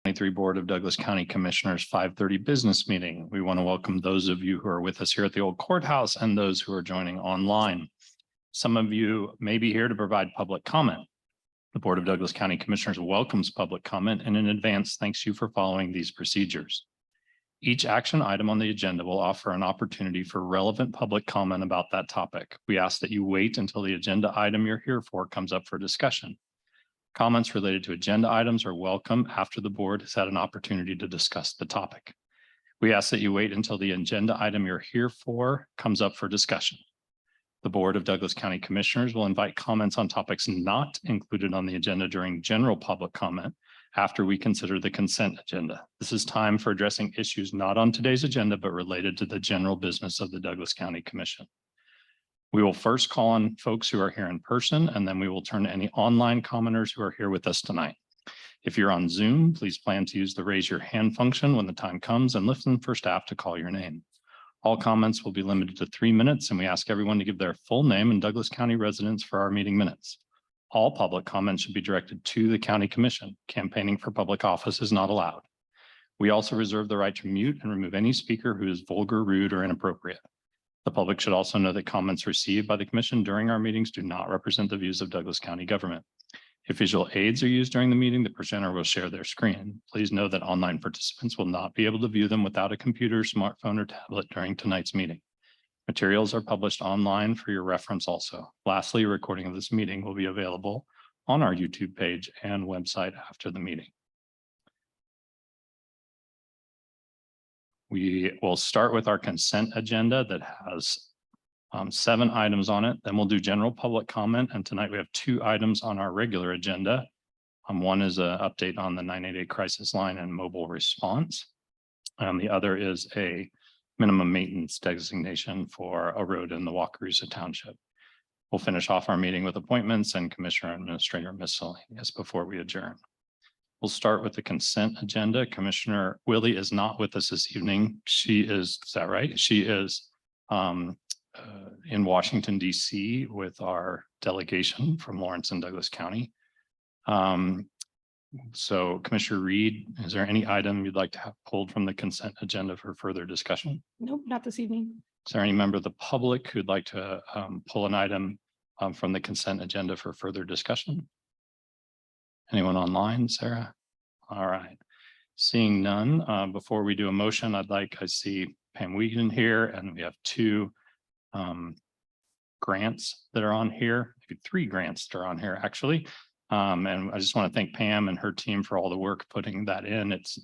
2023 Board of Douglas County Commissioners 5:30 business meeting. We want to welcome those of you who are with us here at the old courthouse and those who are joining online. Some of you may be here to provide public comment. The Board of Douglas County Commissioners welcomes public comment, and in advance, thanks you for following these procedures. Each action item on the agenda will offer an opportunity for relevant public comment about that topic. We ask that you wait until the agenda item you're here for comes up for discussion. Comments related to agenda items are welcome after the board has had an opportunity to discuss the topic. We ask that you wait until the agenda item you're here for comes up for discussion. The Board of Douglas County Commissioners will invite comments on topics not included on the agenda during general public comment after we consider the consent agenda. This is time for addressing issues not on today's agenda, but related to the general business of the Douglas County Commission. We will first call on folks who are here in person, and then we will turn to any online commenters who are here with us tonight. If you're on Zoom, please plan to use the raise your hand function when the time comes and listen for staff to call your name. All comments will be limited to 3 minutes, and we ask everyone to give their full name and Douglas County residence for our meeting minutes. All public comments should be directed to the County Commission. Campaigning for public office is not allowed. We also reserve the right to mute and remove any speaker who is vulgar, rude, or inappropriate. The public should also know that comments received by the commission during our meetings do not represent the views of Douglas County government. If visual aids are used during the meeting, the presenter will share their screen. Please know that online participants will not be able to view them without a computer, smartphone, or tablet during tonight's meeting. Materials are published online for your reference also. Lastly, a recording of this meeting will be available on our YouTube page and website after the meeting. We will start with our consent agenda that has 7 items on it. Then we'll do general public comment. And tonight we have 2 items on our regular agenda. One is an update on the 988 crisis line and mobile response. The other is a minimum maintenance designation for a road in the Wakarusa Township. We'll finish off our meeting with appointments and Commissioner Administrator miscellaneous before we adjourn. We'll start with the consent agenda. Commissioner Willie is not with us this evening. She is that right? She is in Washington, D.C. with our delegation from Lawrence and Douglas County. So Commissioner Reed, is there any item you'd like to have pulled from the consent agenda for further discussion? Nope, not this evening. Is there any member of the public who'd like to pull an item from the consent agenda for further discussion? Anyone online, Sarah? All right. Seeing none, before we do a motion, I see Pam Wiegand here, and we have 2 grants that are on here, maybe 3 grants that are on here actually. And I just want to thank Pam and her team for all the work putting that in. It's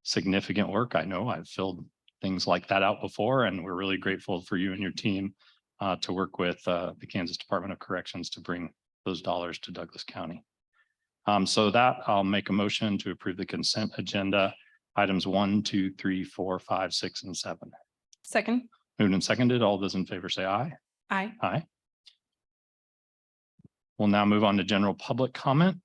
significant work. I know I've filled things like that out before, and we're really grateful for you and your team to work with the Kansas Department of Corrections to bring those dollars to Douglas County. So that I'll make a motion to approve the consent agenda, items 1, 2, 3, 4, 5, 6, and 7. Second. Moved and seconded. All those in favor say aye. Aye. Aye. We'll now move on to general public comment.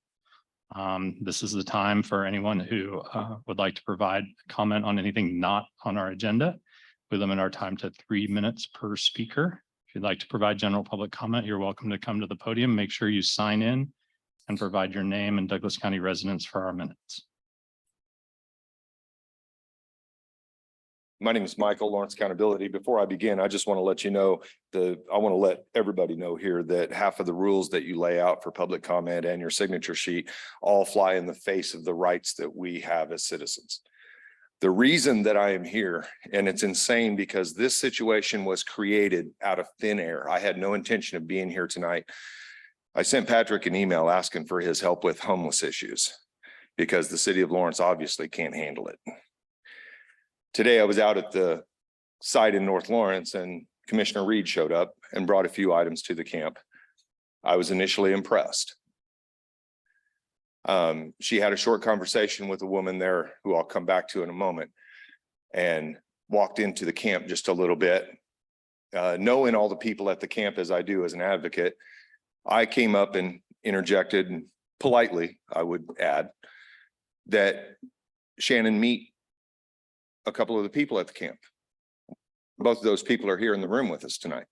This is the time for anyone who would like to provide comment on anything not on our agenda. We limit our time to 3 minutes per speaker. If you'd like to provide general public comment, you're welcome to come to the podium. Make sure you sign in and provide your name and Douglas County residence for our minutes. My name is Michael, Lawrence Accountability. Before I begin, I just want to let you know I want to let everybody know here that half of the rules that you lay out for public comment and your signature sheet all fly in the face of the rights that we have as citizens. The reason that I am here, and it's insane because this situation was created out of thin air. I had no intention of being here tonight. I sent Patrick an email asking for his help with homeless issues because the city of Lawrence obviously can't handle it. Today, I was out at the site in North Lawrence and Commissioner Reed showed up and brought a few items to the camp. I was initially impressed. She had a short conversation with a woman there who I'll come back to in a moment and walked into the camp just a little bit. Knowing all the people at the camp as I do as an advocate, I came up and interjected, and politely, I would add, that Shannon meet a couple of the people at the camp. Both of those people are here in the room with us tonight.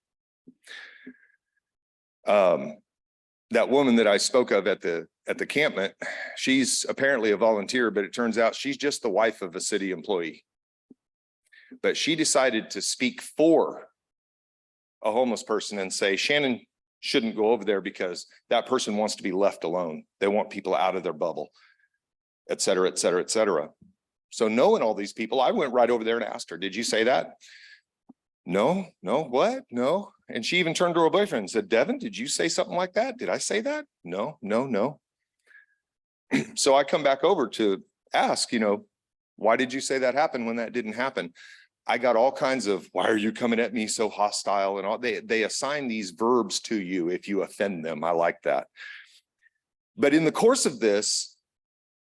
that woman that I spoke of at the campment, she's apparently a volunteer, but it turns out she's just the wife of a city employee. But she decided to speak for a homeless person and say, Shannon shouldn't go over there because that person wants to be left alone. They want people out of their bubble, et cetera, et cetera, et cetera. So knowing all these people, I went right over there and asked her, did you say that? No, what? No. And she even turned to her boyfriend and said, Devin, did you say something like that? Did I say that? No. So I come back over to ask, why did you say that happened when that didn't happen? I got all kinds of, why are you coming at me so hostile and all? They assign these verbs to you if you offend them. I like that. But in the course of this,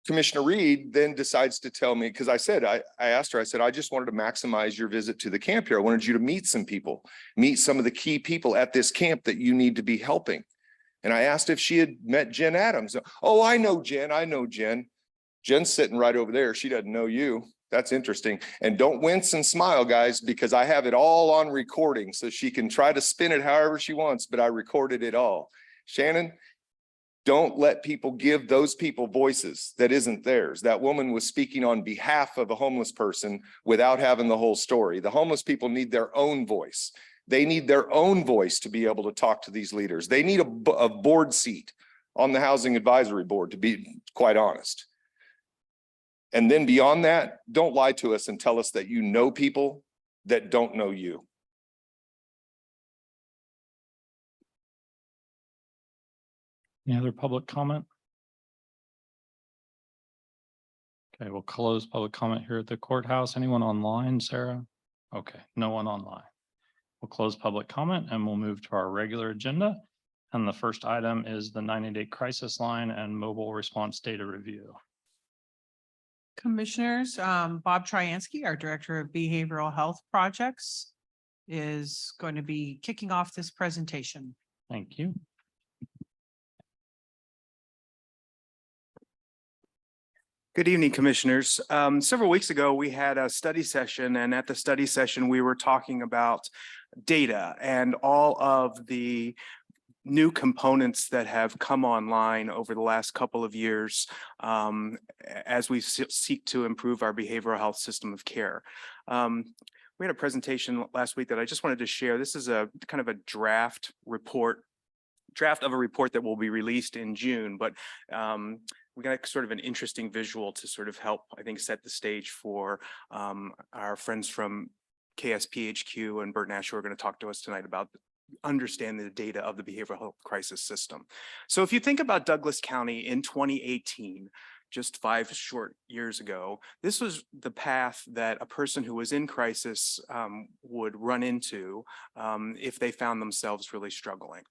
Commissioner Reed then decides to tell me, because I asked her, I said, I just wanted to maximize your visit to the camp here. I wanted you to meet some people, meet some of the key people at this camp that you need to be helping. And I asked if she had met Jen Adams. Oh, I know Jen. Jen's sitting right over there. She doesn't know you. That's interesting. And don't wince and smile, guys, because I have it all on recording so she can try to spin it however she wants, but I recorded it all. Shannon, don't let people give those people voices that isn't theirs. That woman was speaking on behalf of a homeless person without having the whole story. The homeless people need their own voice. They need their own voice to be able to talk to these leaders. They need a board seat on the Housing Advisory Board, to be quite honest. And then beyond that, don't lie to us and tell us that you know people that don't know you. Any other public comment? Okay, we'll close public comment here at the courthouse. Anyone online, Sarah? Okay, no one online. We'll close public comment and we'll move to our regular agenda. And the first item is the 988 crisis line and mobile response data review. Commissioners, Bob Tryansky, our Director of Behavioral Health Projects, is going to be kicking off this presentation. Thank you. Good evening, Commissioners. Several weeks ago, we had a study session, and at the study session, we were talking about data and all of the new components that have come online over the last couple of years as we seek to improve our behavioral health system of care. We had a presentation last week that I just wanted to share. This is a kind of a draft of a report that will be released in June, but we got sort of an interesting visual to sort of help, I think, set the stage for our friends from KSPHQ and Bert Nash, who are going to talk to us tonight about understanding the data of the behavioral health crisis system. So if you think about Douglas County in 2018, just 5 short years ago, this was the path that a person who was in crisis would run into if they found themselves really struggling.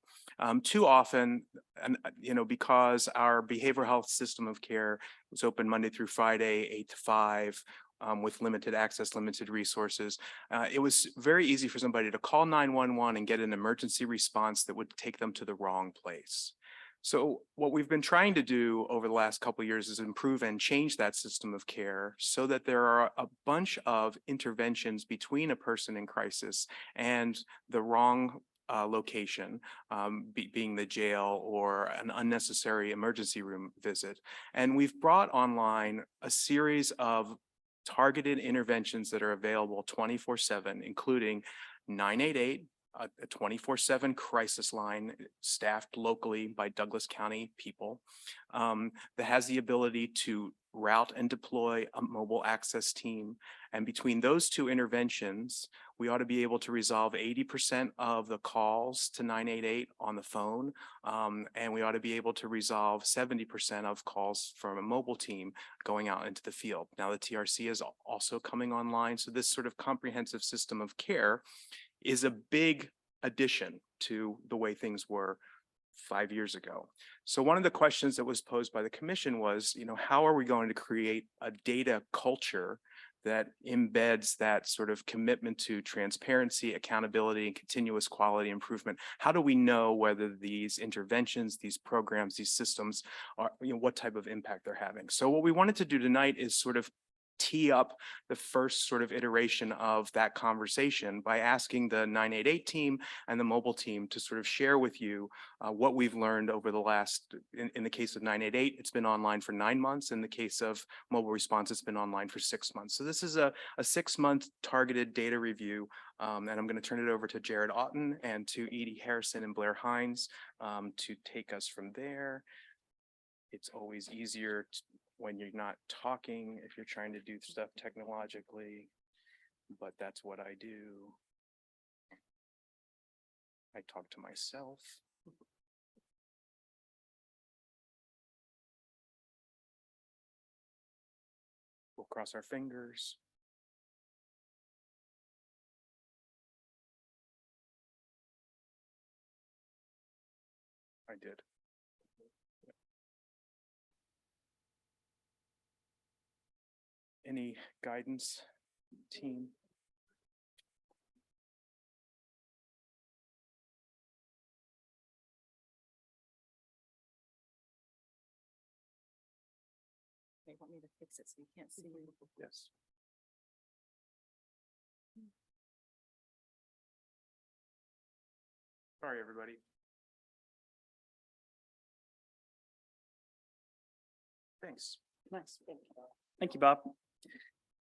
Too often, because our behavioral health system of care was open Monday through Friday, 8 to 5, with limited access, limited resources, it was very easy for somebody to call 911 and get an emergency response that would take them to the wrong place. So what we've been trying to do over the last couple of years is improve and change that system of care so that there are a bunch of interventions between a person in crisis and the wrong location, being the jail or an unnecessary emergency room visit. And we've brought online a series of targeted interventions that are available 24/7, including 988, a 24/7 crisis line staffed locally by Douglas County people that has the ability to route and deploy a mobile access team. And between those two interventions, we ought to be able to resolve 80% of the calls to 988 on the phone. And we ought to be able to resolve 70% of calls from a mobile team going out into the field. Now the TRC is also coming online. So this sort of comprehensive system of care is a big addition to the way things were 5 years ago. So one of the questions that was posed by the commission was, how are we going to create a data culture that embeds that sort of commitment to transparency, accountability, and continuous quality improvement? How do we know whether these interventions, these programs, these systems are, what type of impact they're having? So what we wanted to do tonight is sort of tee up the first sort of iteration of that conversation by asking the 988 team and the mobile team to sort of share with you what we've learned over the last, in the case of 988, it's been online for 9 months. In the case of mobile response, it's been online for 6 months. So this is a 6-month targeted data review. And I'm going to turn it over to Jared Otten and to Edie Harrison and Blair Hines to take us from there. It's always easier when you're not talking, if you're trying to do stuff technologically, but that's what I do. I talk to myself. We'll cross our fingers. I did. Any guidance, team? They want me to fix it so you can't see me. Yes. Sorry, everybody. Thanks. Nice. Thank you, Bob.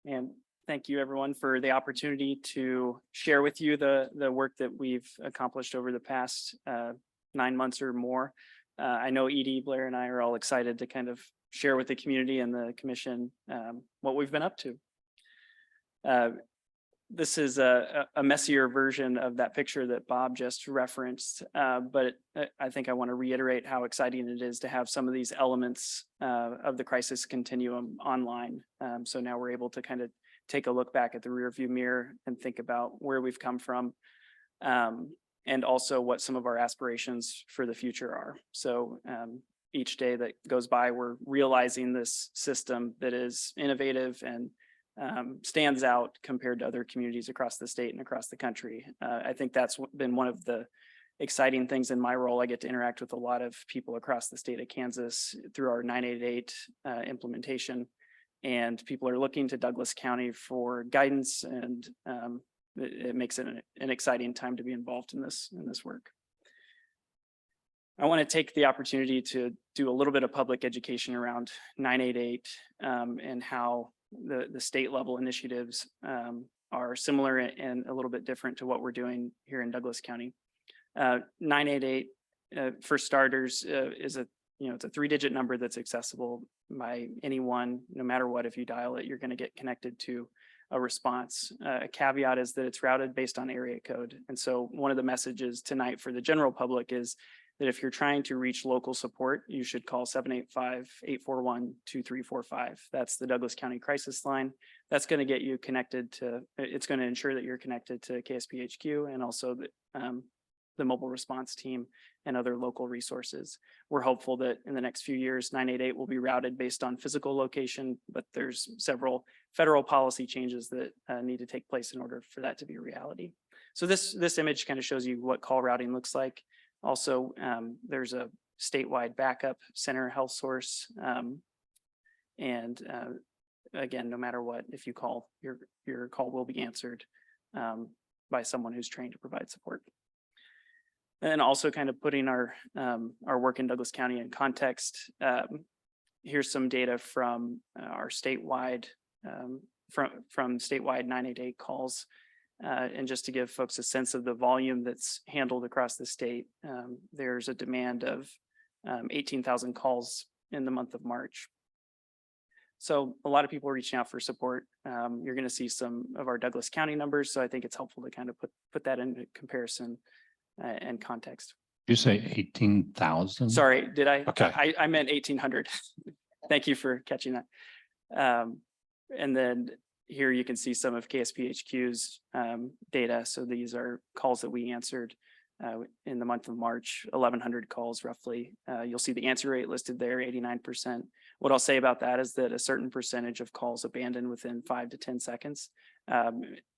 And thank you, everyone, for the opportunity to share with you the work that we've accomplished over the past 9 months or more. I know Edie, Blair, and I are all excited to kind of share with the community and the commission what we've been up to. This is a messier version of that picture that Bob just referenced, but I think I want to reiterate how exciting it is to have some of these elements of the crisis continuum online. So now we're able to kind of take a look back at the rearview mirror and think about where we've come from, and also what some of our aspirations for the future are. So each day that goes by, we're realizing this system that is innovative and stands out compared to other communities across the state and across the country. I think that's been one of the exciting things in my role. I get to interact with a lot of people across the state of Kansas through our 988 implementation, and people are looking to Douglas County for guidance, and it makes it an exciting time to be involved in this work. I want to take the opportunity to do a little bit of public education around 988 and how the state level initiatives are similar and a little bit different to what we're doing here in Douglas County. 988, for starters, is it's a 3-digit number that's accessible by anyone, no matter what. If you dial it, you're going to get connected to a response. A caveat is that it's routed based on area code. And so one of the messages tonight for the general public is that if you're trying to reach local support, you should call 785-841-2345. That's the Douglas County Crisis Line. That's going to get you connected to, it's going to ensure that you're connected to KSPHQ and also the mobile response team and other local resources. We're hopeful that in the next few years, 988 will be routed based on physical location, but there's several federal policy changes that need to take place in order for that to be a reality. So this image kind of shows you what call routing looks like. Also, there's a statewide backup center health source. And again, no matter what, if you call, your call will be answered by someone who's trained to provide support. And also kind of putting our work in Douglas County in context. Here's some data from our statewide, from statewide 988 calls. And just to give folks a sense of the volume that's handled across the state, there's a demand of 18,000 calls in the month of March. So a lot of people are reaching out for support. You're going to see some of our Douglas County numbers, so I think it's helpful to kind of put that into comparison and context. Did you say 18,000? Sorry, did I? Okay. I meant 1,800. Thank you for catching that. And then here you can see some of KSPHQ's data. So these are calls that we answered in the month of March, 1,100 calls roughly. You'll see the answer rate listed there, 89%. What I'll say about that is that a certain percentage of calls abandoned within 5 to 10 seconds.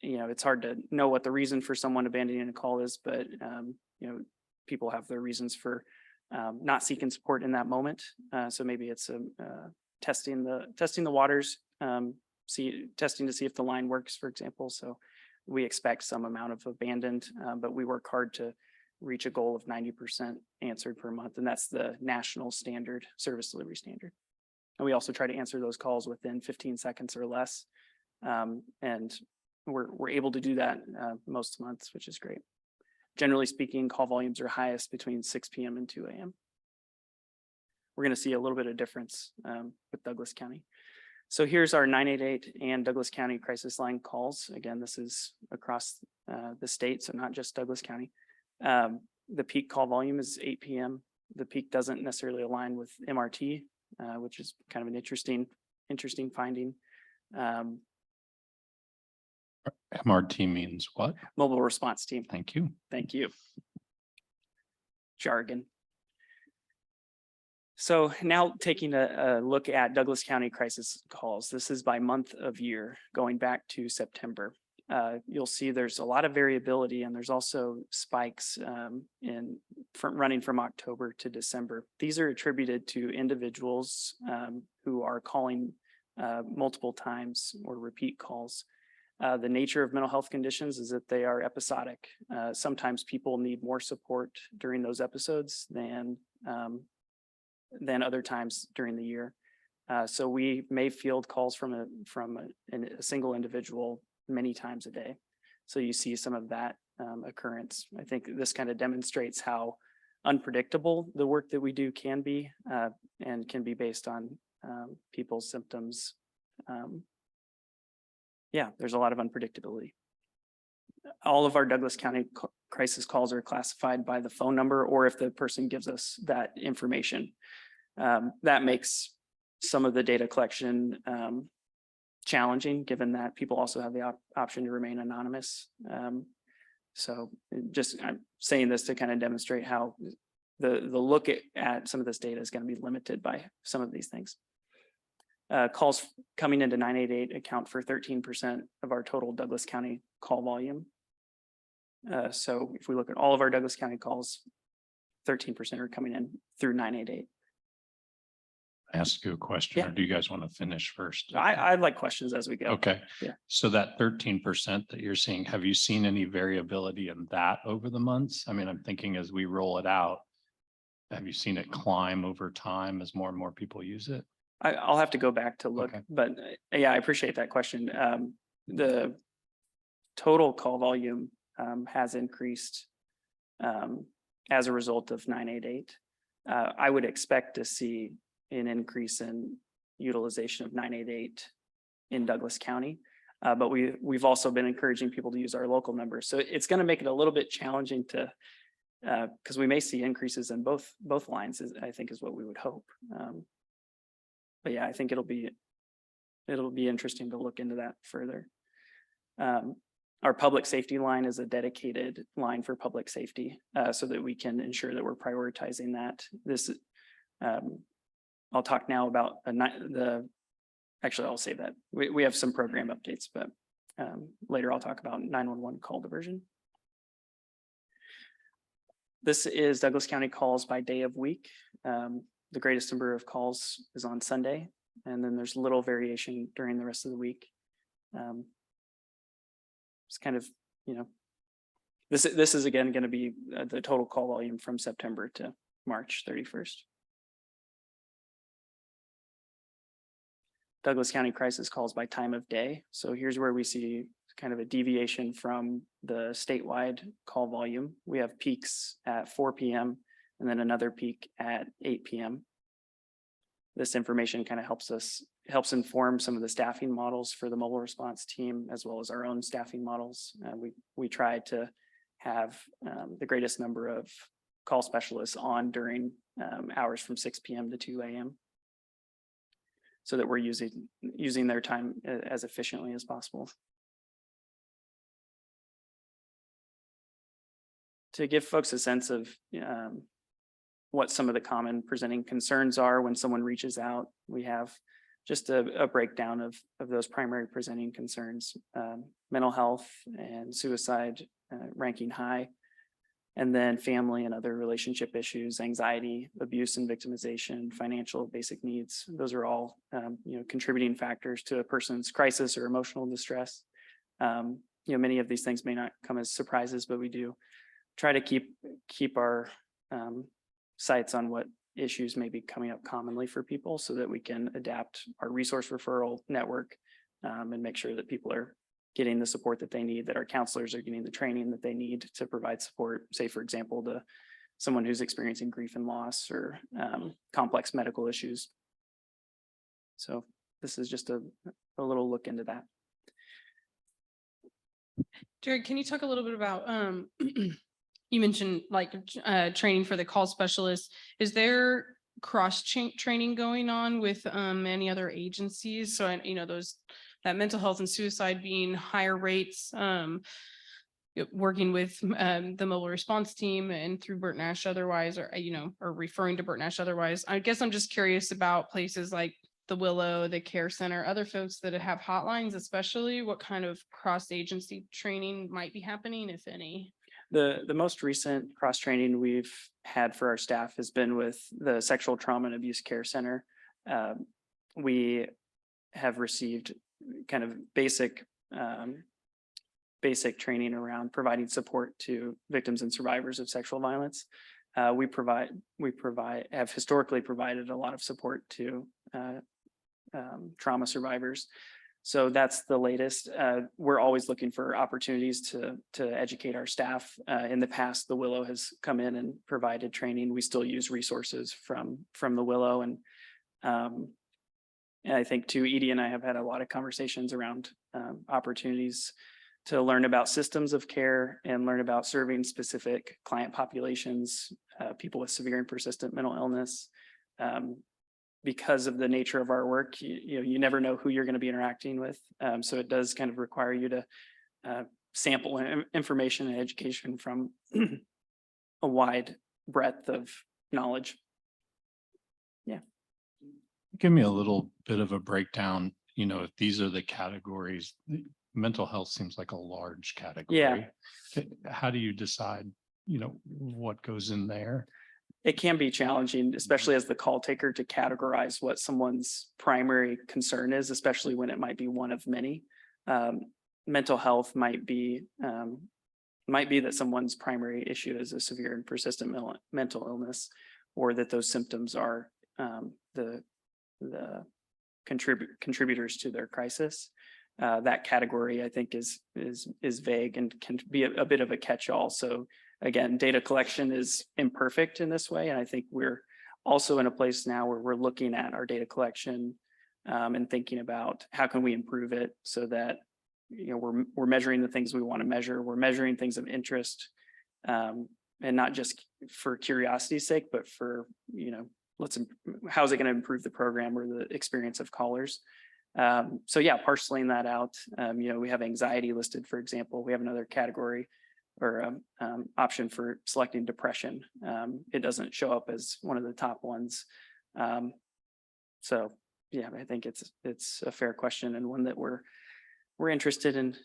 It's hard to know what the reason for someone abandoning a call is, but people have their reasons for not seeking support in that moment. So maybe it's testing the waters. testing to see if the line works, for example. So we expect some amount of abandoned, but we work hard to reach a goal of 90% answered per month. And that's the national standard, service delivery standard. And we also try to answer those calls within 15 seconds or less. And we're able to do that most months, which is great. Generally speaking, call volumes are highest between 6 p.m. and 2 a.m. We're going to see a little bit of difference with Douglas County. So here's our 988 and Douglas County crisis line calls. Again, this is across the state, so not just Douglas County. The peak call volume is 8 p.m. The peak doesn't necessarily align with MRT, which is kind of an interesting finding. MRT means what? Mobile response team. Thank you. Thank you. Jargon. So now taking a look at Douglas County crisis calls. This is by month of year, going back to September. You'll see there's a lot of variability, and there's also spikes running from October to December. These are attributed to individuals who are calling multiple times or repeat calls. The nature of mental health conditions is that they are episodic. Sometimes people need more support during those episodes than other times during the year. So we may field calls from a single individual many times a day. So you see some of that occurrence. I think this kind of demonstrates how unpredictable the work that we do can be, and can be based on people's symptoms. Yeah, there's a lot of unpredictability. All of our Douglas County crisis calls are classified by the phone number, or if the person gives us that information. That makes some of the data collection challenging, given that people also have the option to remain anonymous. So I'm saying this to kind of demonstrate how the look at some of this data is going to be limited by some of these things. Calls coming into 988 account for 13% of our total Douglas County call volume. So if we look at all of our Douglas County calls, 13% are coming in through 988. Ask you a question, Yeah. or do you guys want to finish first? I'd like questions as we go. Okay. Yeah. So that 13% that you're seeing, have you seen any variability in that over the months? I mean, I'm thinking as we roll it out, have you seen it climb over time as more and more people use it? I'll have to go back to look, Okay. but yeah, I appreciate that question. The total call volume has increased as a result of 988. I would expect to see an increase in utilization of 988 in Douglas County, but we've also been encouraging people to use our local numbers. So it's going to make it a little bit challenging to, because we may see increases in both lines, I think is what we would hope. But yeah, I think it'll be interesting to look into that further. Our public safety line is a dedicated line for public safety, so that we can ensure that we're prioritizing that. I'll talk now about actually I'll save that. We have some program updates, but later I'll talk about 911 call diversion. This is Douglas County calls by day of week. The greatest number of calls is on Sunday, and then there's little variation during the rest of the week. It's kind of, this is again going to be the total call volume from September to March 31st. Douglas County crisis calls by time of day. So here's where we see kind of a deviation from the statewide call volume. We have peaks at 4 p.m. and then another peak at 8 p.m. This information kind of helps inform some of the staffing models for the mobile response team, as well as our own staffing models. We try to have the greatest number of call specialists on during hours from 6 p.m. to 2 a.m. so that we're using their time as efficiently as possible. To give folks a sense of what some of the common presenting concerns are when someone reaches out, we have just a breakdown of those primary presenting concerns. Mental health and suicide ranking high, And then family and other relationship issues, anxiety, abuse and victimization, financial basic needs. Those are all, contributing factors to a person's crisis or emotional distress. Many of these things may not come as surprises, but we do try to keep our sights on what issues may be coming up commonly for people so that we can adapt our resource referral network and make sure that people are getting the support that they need, that our counselors are getting the training that they need to provide support, say, for example, to someone who's experiencing grief and loss or complex medical issues. So this is just a little look into that. Jared, can you talk a little bit about, you mentioned like training for the call specialist. Is there cross training going on with any other agencies? So, that mental health and suicide being higher rates, working with the mobile response team and through Burt Nash otherwise, or, or referring to Burt Nash otherwise. I guess I'm just curious about places like the Willow, the Care Center, other folks that have hotlines, especially what kind of cross-agency training might be happening, if any? The most recent cross training we've had for our staff has been with the Sexual Trauma and Abuse Care Center. We have received kind of basic training around providing support to victims and survivors of sexual violence. We have historically provided a lot of support to trauma survivors. So that's the latest. We're always looking for opportunities to educate our staff. In the past, the Willow has come in and provided training. We still use resources from the Willow. And I think too, Edie and I have had a lot of conversations around opportunities to learn about systems of care and learn about serving specific client populations, people with severe and persistent mental illness. Because of the nature of our work, you never know who you're going to be interacting with. So it does kind of require you to sample information and education from a wide breadth of knowledge. Yeah. Give me a little bit of a breakdown, if these are the categories. Mental health seems like a large category. Yeah. How do you decide, what goes in there? It can be challenging, especially as the call taker, to categorize what someone's primary concern is, especially when it might be one of many. Mental health might be that someone's primary issue is a severe and persistent mental illness, or that those symptoms are the contributors to their crisis. That category, I think, is vague and can be a bit of a catch-all. So again, data collection is imperfect in this way. And I think we're also in a place now where we're looking at our data collection and thinking about how can we improve it so that, we're measuring the things we want to measure. We're measuring things of interest and not just for curiosity's sake, but for, how's it going to improve the program or the experience of callers? So yeah, parceling that out, we have anxiety listed, for example. We have another category or option for selecting depression. It doesn't show up as one of the top ones. So yeah, I think it's a fair question, and one that we're interested in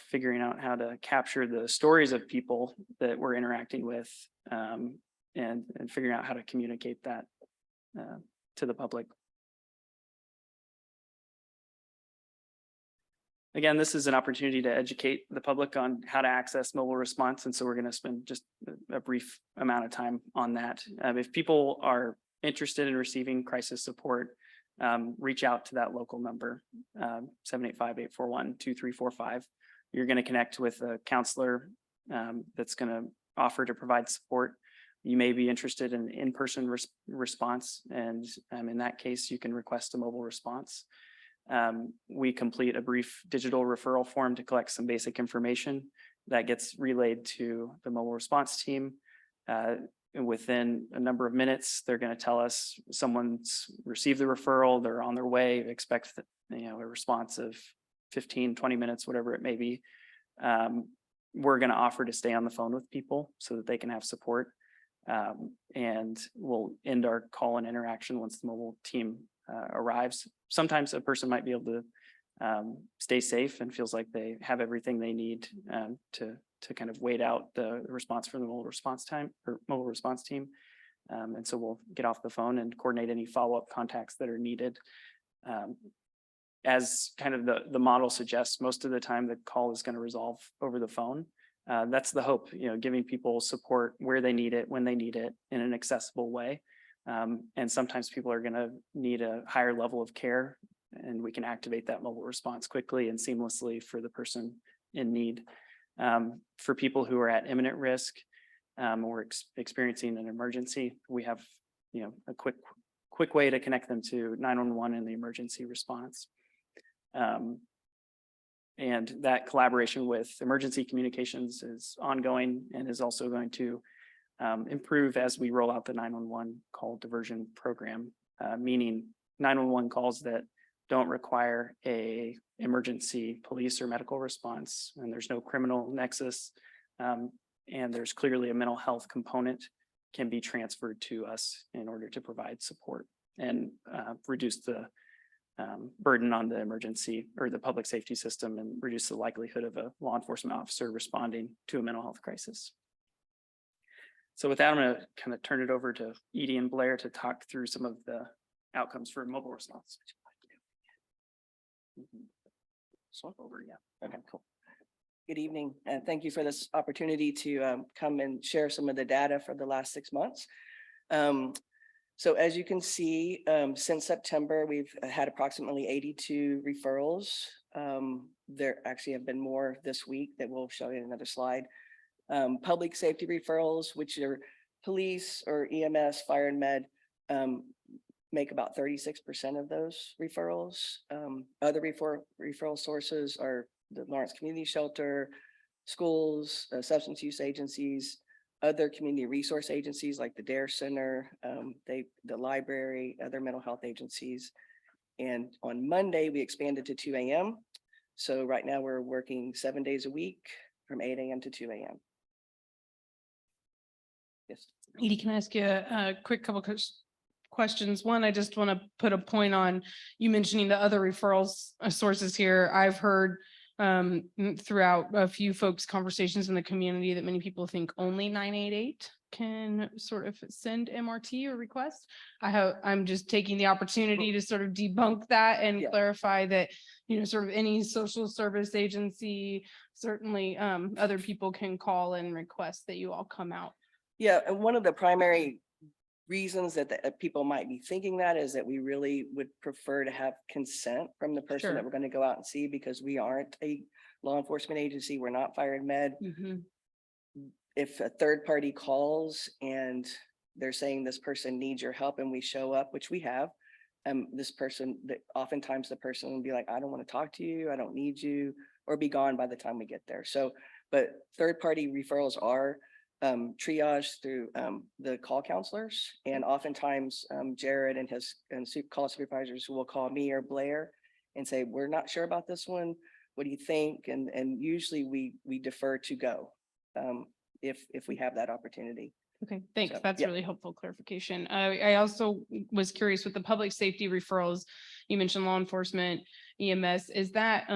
figuring out how to capture the stories of people that we're interacting with, and figuring out how to communicate that to the public. Again, this is an opportunity to educate the public on how to access mobile response. And so we're going to spend just a brief amount of time on that. If people are interested in receiving crisis support, reach out to that local number, 785-841-2345. You're going to connect with a counselor that's going to offer to provide support. You may be interested in in-person response. And in that case, you can request a mobile response. We complete a brief digital referral form to collect some basic information that gets relayed to the mobile response team. And within a number of minutes, they're going to tell us someone's received the referral, they're on their way, expect a response of 15, 20 minutes, whatever it may be. We're going to offer to stay on the phone with people so that they can have support. And we'll end our call and interaction once the mobile team arrives. Sometimes a person might be able to stay safe and feels like they have everything they need to to kind of wait out the response from the mobile response team. And so we'll get off the phone and coordinate any follow-up contacts that are needed. As kind of the model suggests, most of the time the call is going to resolve over the phone. That's the hope, giving people support where they need it, when they need it, in an accessible way. And sometimes people are going to need a higher level of care, and we can activate that mobile response quickly and seamlessly for the person in need. For people who are at imminent risk or experiencing an emergency, we have a quick way to connect them to 911 and the emergency response. And that collaboration with emergency communications is ongoing and is also going to improve as we roll out the 911 call diversion program, meaning 911 calls that don't require a emergency police or medical response, and there's no criminal nexus, and there's clearly a mental health component, can be transferred to us in order to provide support and reduce the burden on the emergency or the public safety system, and reduce the likelihood of a law enforcement officer responding to a mental health crisis. So with that, I'm going to kind of turn it over to Edie and Blair to talk through some of the outcomes for mobile response. Swap over, yeah. Okay, cool. Good evening, and thank you for this opportunity to come and share some of the data for the last 6 months. So as you can see, since September, we've had approximately 82 referrals. There actually have been more this week that we'll show you in another slide. Public safety referrals, which are police or EMS, fire and med, make about 36% of those referrals. Other referral sources are the Lawrence Community Shelter, schools, substance use agencies, other community resource agencies like the DARE Center, the library, other mental health agencies. And on Monday, we expanded to 2 a.m. So right now we're working 7 days a week from 8 a.m. to 2 a.m. Yes. Edie, can I ask you a quick couple questions? One, I just want to put a point on you mentioning the other referrals sources here. I've heard throughout a few folks' conversations in the community that many people think only 988 can sort of send MRT or request. I'm just taking the opportunity to sort of debunk that and clarify that, sort of any social service agency, certainly other people can call and request that you all come out. Yeah, and one of the primary reasons that people might be thinking that is that we really would prefer to have consent from the person that we're going to go out and see, because we aren't a law enforcement agency. We're not fire and med. If a third party calls and they're saying this person needs your help and we show up, which we have, oftentimes the person will be like, I don't want to talk to you. I don't need you, or be gone by the time we get there. So, but third party referrals are triage through the call counselors, and oftentimes Jared and his call supervisors will call me or Blair and say, we're not sure about this one, what do you think? And usually we defer to go if we have that opportunity. Okay, thanks. So, That's yeah. really helpful clarification. I also was curious with the public safety referrals. You mentioned law enforcement, EMS. Is that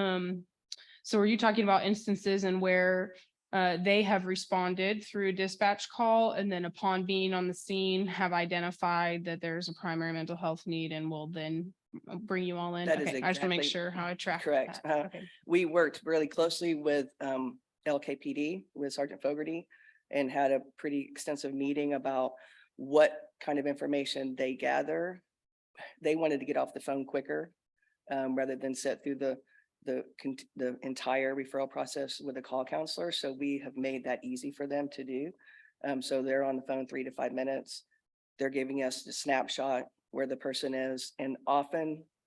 so are you talking about instances in where they have responded through a dispatch call, and then upon being on the scene have identified that there's a primary mental health need and will then bring you all in? That is Okay, I just want to make exactly sure how I track correct. that. Okay. We worked really closely with LKPD, with Sergeant Fogarty, and had a pretty extensive meeting about what kind of information they gather. They wanted to get off the phone quicker rather than sit through the entire referral process with a call counselor. So we have made that easy for them to do. So they're on the phone 3 to 5 minutes. They're giving us the snapshot where the person is, and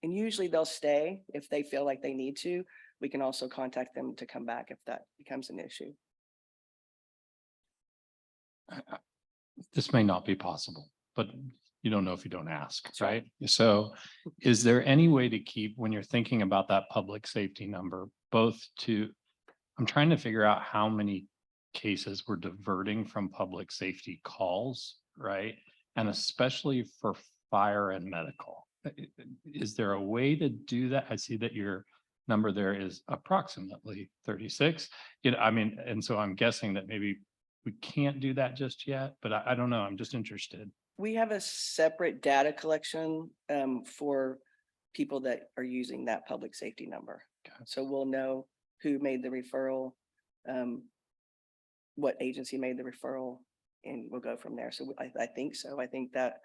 usually they'll stay if they feel like they need to. We can also contact them to come back if that becomes an issue. This may not be possible, but you don't know if you don't ask, right? So is there any way to keep, when you're thinking about that public safety number, I'm trying to figure out how many cases we're diverting from public safety calls, right? And especially for fire and medical. Is there a way to do that? I see that you're number there is approximately 36. You know, I mean, and so I'm guessing that maybe we can't do that just yet, but I don't know. I'm just interested. We have a separate data collection for people that are using that public safety number. Okay. So we'll know who made the referral, what agency made the referral, and we'll go from there. So I think so. I think that,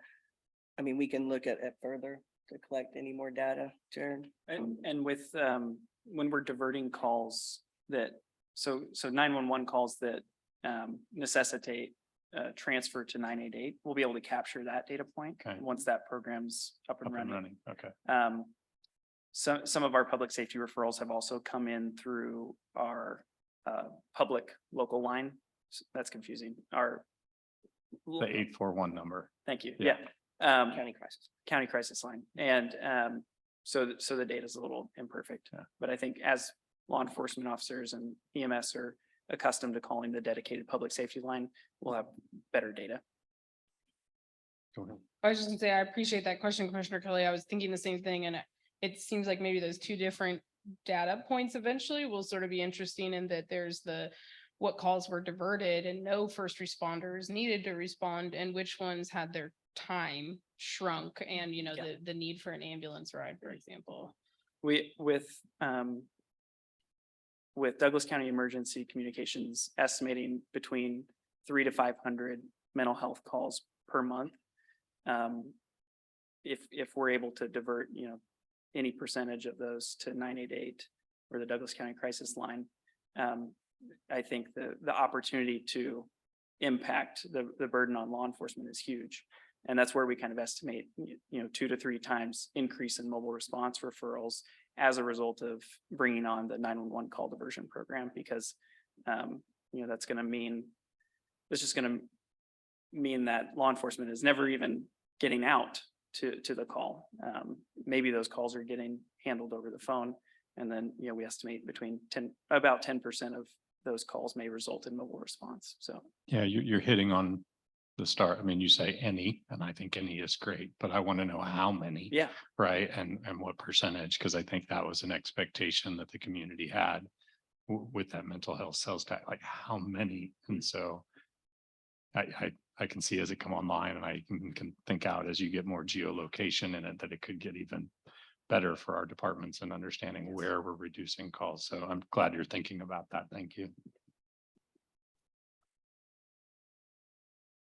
I mean, we can look at it further to collect any more data, Jared. And with, when we're diverting calls that, so 911 calls that necessitate transfer to 988, we'll be able to capture that data point Okay. once that program's up and Up and running. running. Okay. Some of our public safety referrals have also come in through our public local line. That's confusing. Our. The 841 number. Thank you. Yeah. Yeah. County crisis. County crisis line. And so the data is a little imperfect. Yeah. But I think as law enforcement officers and EMS are accustomed to calling the dedicated public safety line, we'll have better data. Go ahead. I was just gonna say, I appreciate that question, Commissioner Kelly. I was thinking the same thing, and it seems like maybe those two different data points eventually will sort of be interesting in that there's what calls were diverted and no first responders needed to respond, and which ones had their time shrunk and, you know, Yeah. the need for an ambulance ride, for example. With Douglas County Emergency Communications estimating between 300 to 500 mental health calls per month. If we're able to divert, you know, any percentage of those to 988 or the Douglas County Crisis Line, I think the opportunity to impact the burden on law enforcement is huge. And that's where we kind of estimate, 2 to 3 times increase in mobile response referrals as a result of bringing on the 911 call diversion program, because, that's going to mean, it's just going to mean that law enforcement is never even getting out to the call. Maybe those calls are getting handled over the phone. And then, we estimate about 10% of those calls may result in mobile response. So. Yeah, you're hitting on the start. I mean, you say any, and I think any is great, but I want to know how many. Yeah. Right, and what percentage, because I think that was an expectation that the community had with that mental health sales tax, like how many, and so. I can see as it come online, and I can think out as you get more geolocation in it, that it could get even better for our departments and understanding where we're reducing calls. So I'm glad you're thinking about that. Thank you.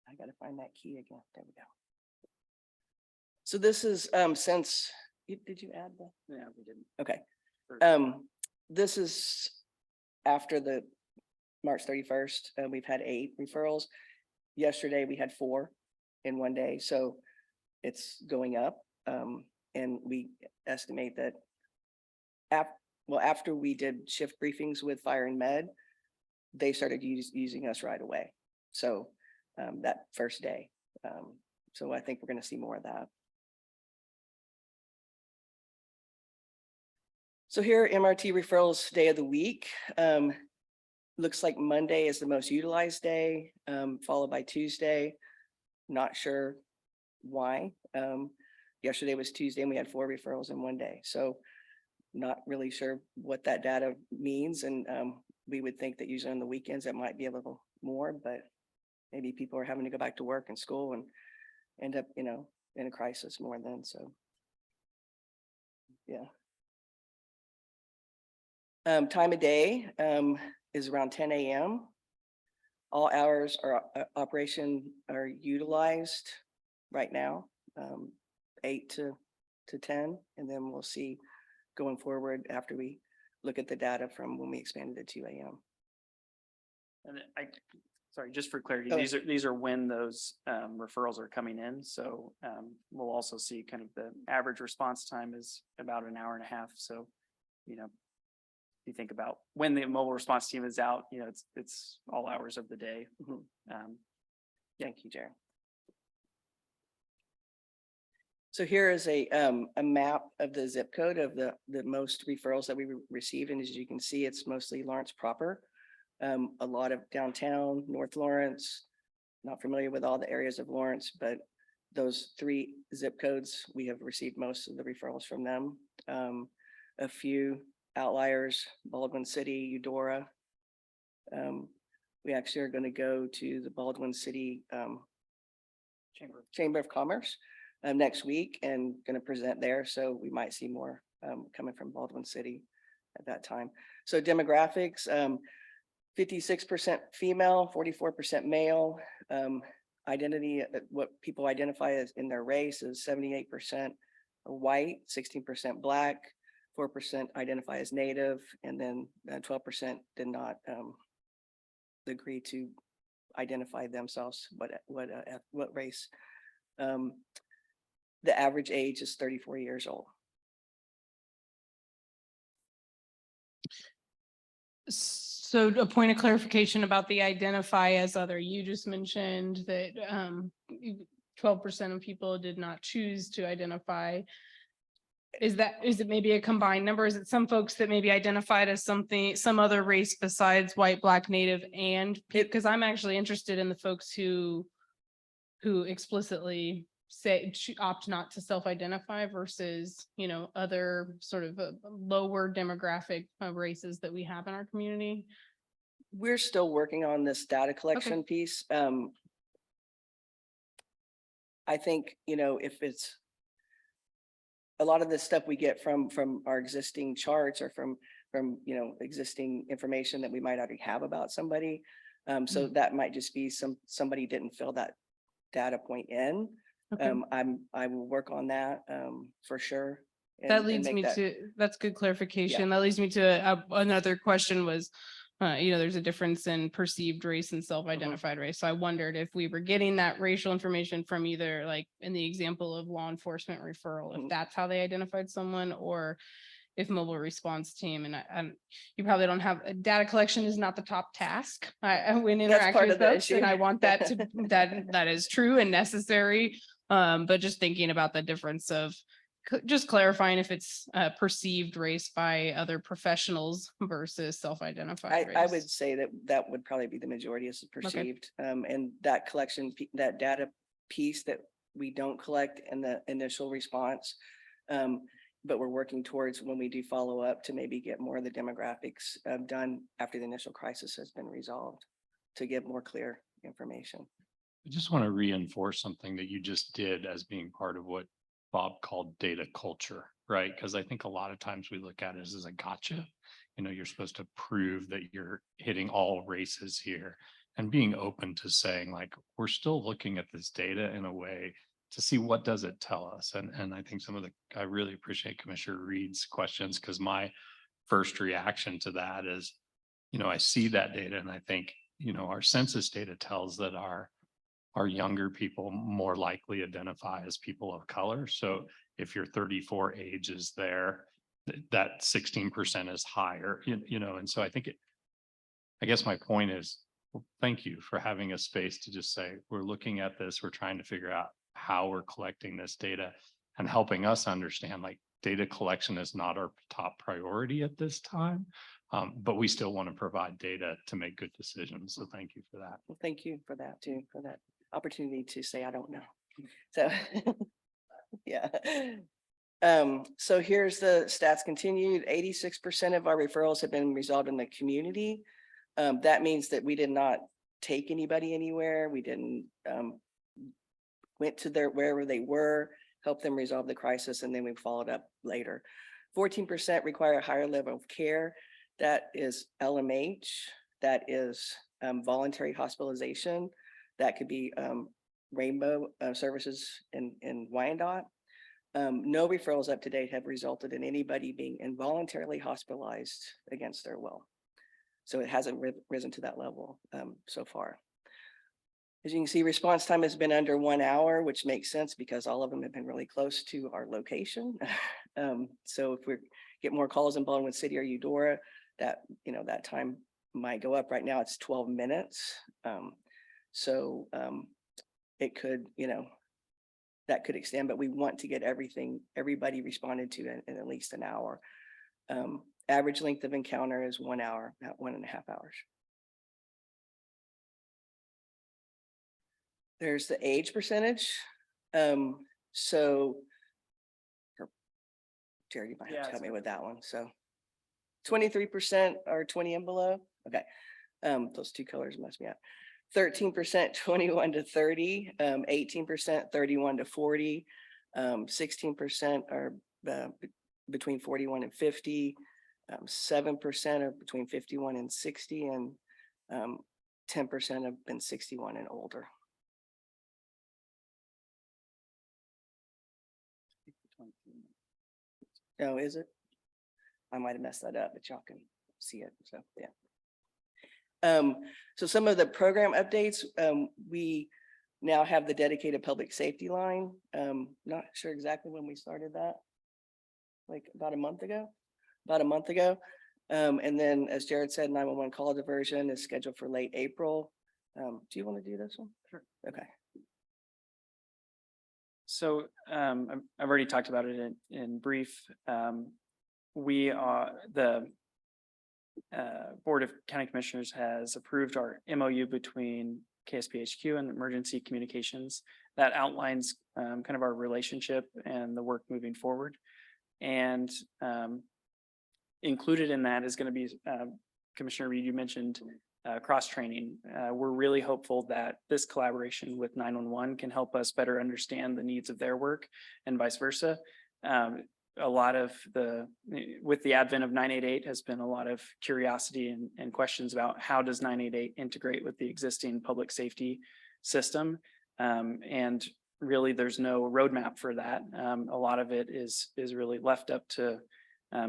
I gotta find that key again. There we go. So this is since, did you add that? Yeah, we didn't. Okay. Or- This is after the March 31st. We've had 8 referrals. Yesterday, we had 4 in one day, so it's going up. And we estimate that after we did shift briefings with Fire and Med, they started using us right away. So that first day. So I think we're going to see more of that. So here, MRT referrals day of the week. Looks like Monday is the most utilized day, followed by Tuesday. Not sure why. Yesterday was Tuesday and we had 4 referrals in one day. So not really sure what that data means. And we would think that usually on the weekends it might be a little more, but maybe people are having to go back to work and school and end up, in a crisis more than so. Yeah. Time of day is around 10 a.m. All hours are operation are utilized right now, 8 to 10, and then we'll see going forward after we look at the data from when we expanded to 2 a.m. And sorry, just for clarity, Oh. these are when those referrals are coming in. So we'll also see kind of the average response time is about an hour and a half. So, if you think about when the mobile response team is out, it's all hours of the day. Mhm. Thank you, Jared. So here is a map of the zip code of the most referrals that we received. And as you can see, it's mostly Lawrence proper. A lot of downtown, North Lawrence, not familiar with all the areas of Lawrence, but those 3 zip codes, we have received most of the referrals from them. A few outliers, Baldwin City, Eudora. We actually are going to go to the Baldwin City Chamber of Commerce next week and going to present there. So we might see more coming from Baldwin City at that time. So demographics, 56% female, 44% male. Identity, what people identify as in their race is 78% white, 16% black, 4% identify as native, and then 12% did not agree to identify themselves what race. The average age is 34 years old. So a point of clarification about the identify as other, you just mentioned that 12% of people did not choose to identify. Is it maybe a combined number? Is it some folks that maybe identified as some other race besides white, black, native, and because I'm actually interested in the folks who explicitly opt not to self-identify versus, other sort of lower demographic races that we have in our community. We're still working on this data collection piece. I think, if it's a lot of the stuff we get from our existing charts or from existing information that we might already have about somebody. So that might just be somebody didn't fill that data point in. Okay. I will work on that for sure. That leads me to, that's good clarification. That leads me to another question was, there's a difference in perceived race and self-identified race. So I wondered if we were getting that racial information from either like in the example of law enforcement referral, if that's how they identified someone, or if mobile response team, and you probably don't have, data collection is not the top task. When interacting with folks, and I want that to, that is true and necessary. But just thinking about the difference of just clarifying if it's perceived race by other professionals versus self-identified race. I would say that would probably be the majority is perceived. And that collection, that data piece that we don't collect in the initial response. But we're working towards when we do follow up to maybe get more of the demographics done after the initial crisis has been resolved to get more clear information. I just want to reinforce something that you just did as being part of what Bob called data culture, right? Because I think a lot of times we look at it as a gotcha. You're supposed to prove that you're hitting all races here, and being open to saying like, we're still looking at this data in a way to see what does it tell us. And I think I really appreciate Commissioner Reed's questions, because my first reaction to that is, I see that data and I think, our census data tells that our younger people more likely identify as people of color. So if your 34 age is there, that 16% is higher, and so I guess my point is, well, thank you for having a space to just say, we're looking at this, we're trying to figure out how we're collecting this data and helping us understand like data collection is not our top priority at this time. But we still want to provide data to make good decisions. So thank you for that. Well, thank you for that too, for that opportunity to say, I don't know. So, yeah. So here's the stats continued. 86% of our referrals have been resolved in the community. That means that we did not take anybody anywhere. We didn't went to wherever they were, helped them resolve the crisis, and then we followed up later. 14% require a higher level of care. That is LMH. That is voluntary hospitalization. That could be Rainbow Services in Wyandotte. No referrals up to date have resulted in anybody being involuntarily hospitalized against their will. So it hasn't risen to that level so far. As you can see, response time has been under 1 hour, which makes sense because all of them have been really close to our location. So if we get more calls in Baldwin City or Eudora, that time might go up. Right now it's 12 minutes. So it could, that could extend, but we want to get everybody responded to in at least an hour. Average length of encounter is 1 hour, not 1.5 hours. There's the age percentage. So Jared, you might have to help me with that one. So 23% are 20 and below. Okay. Those two colors must be out. 13% 21 to 30, 18% 31 to 40, 16% are between 41 and 50, 7% are between 51 and 60, and 10% have been 61 and older. Oh, is it? I might have messed that up, but y'all can see it. So, yeah. So some of the program updates, we now have the dedicated public safety line. Not sure exactly when we started that. Like about a month ago. And then, as Jared said, 911 call diversion is scheduled for late April. Do you want to do this one? Sure. Okay. So I've already talked about it in brief. We are the Board of County Commissioners has approved our MOU between KSPHQ and Emergency Communications that outlines kind of our relationship and the work moving forward. And included in that is going to be Commissioner Reed, you mentioned cross-training. We're really hopeful that this collaboration with 911 can help us better understand the needs of their work and vice versa. A lot of with the advent of 988 has been a lot of curiosity and questions about how does 988 integrate with the existing public safety system. And really there's no roadmap for that. A lot of it is really left up to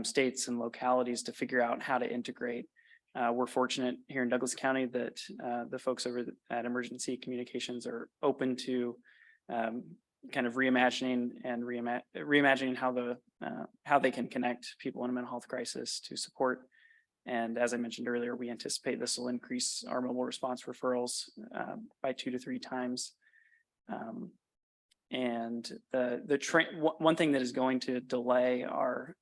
states and localities to figure out how to integrate. We're fortunate here in Douglas County that the folks over at Emergency Communications are open to kind of reimagining and reimagining how they can connect people in a mental health crisis to support. And as I mentioned earlier, we anticipate this will increase our mobile response referrals by 2 to 3 times. And one thing that is going to delay our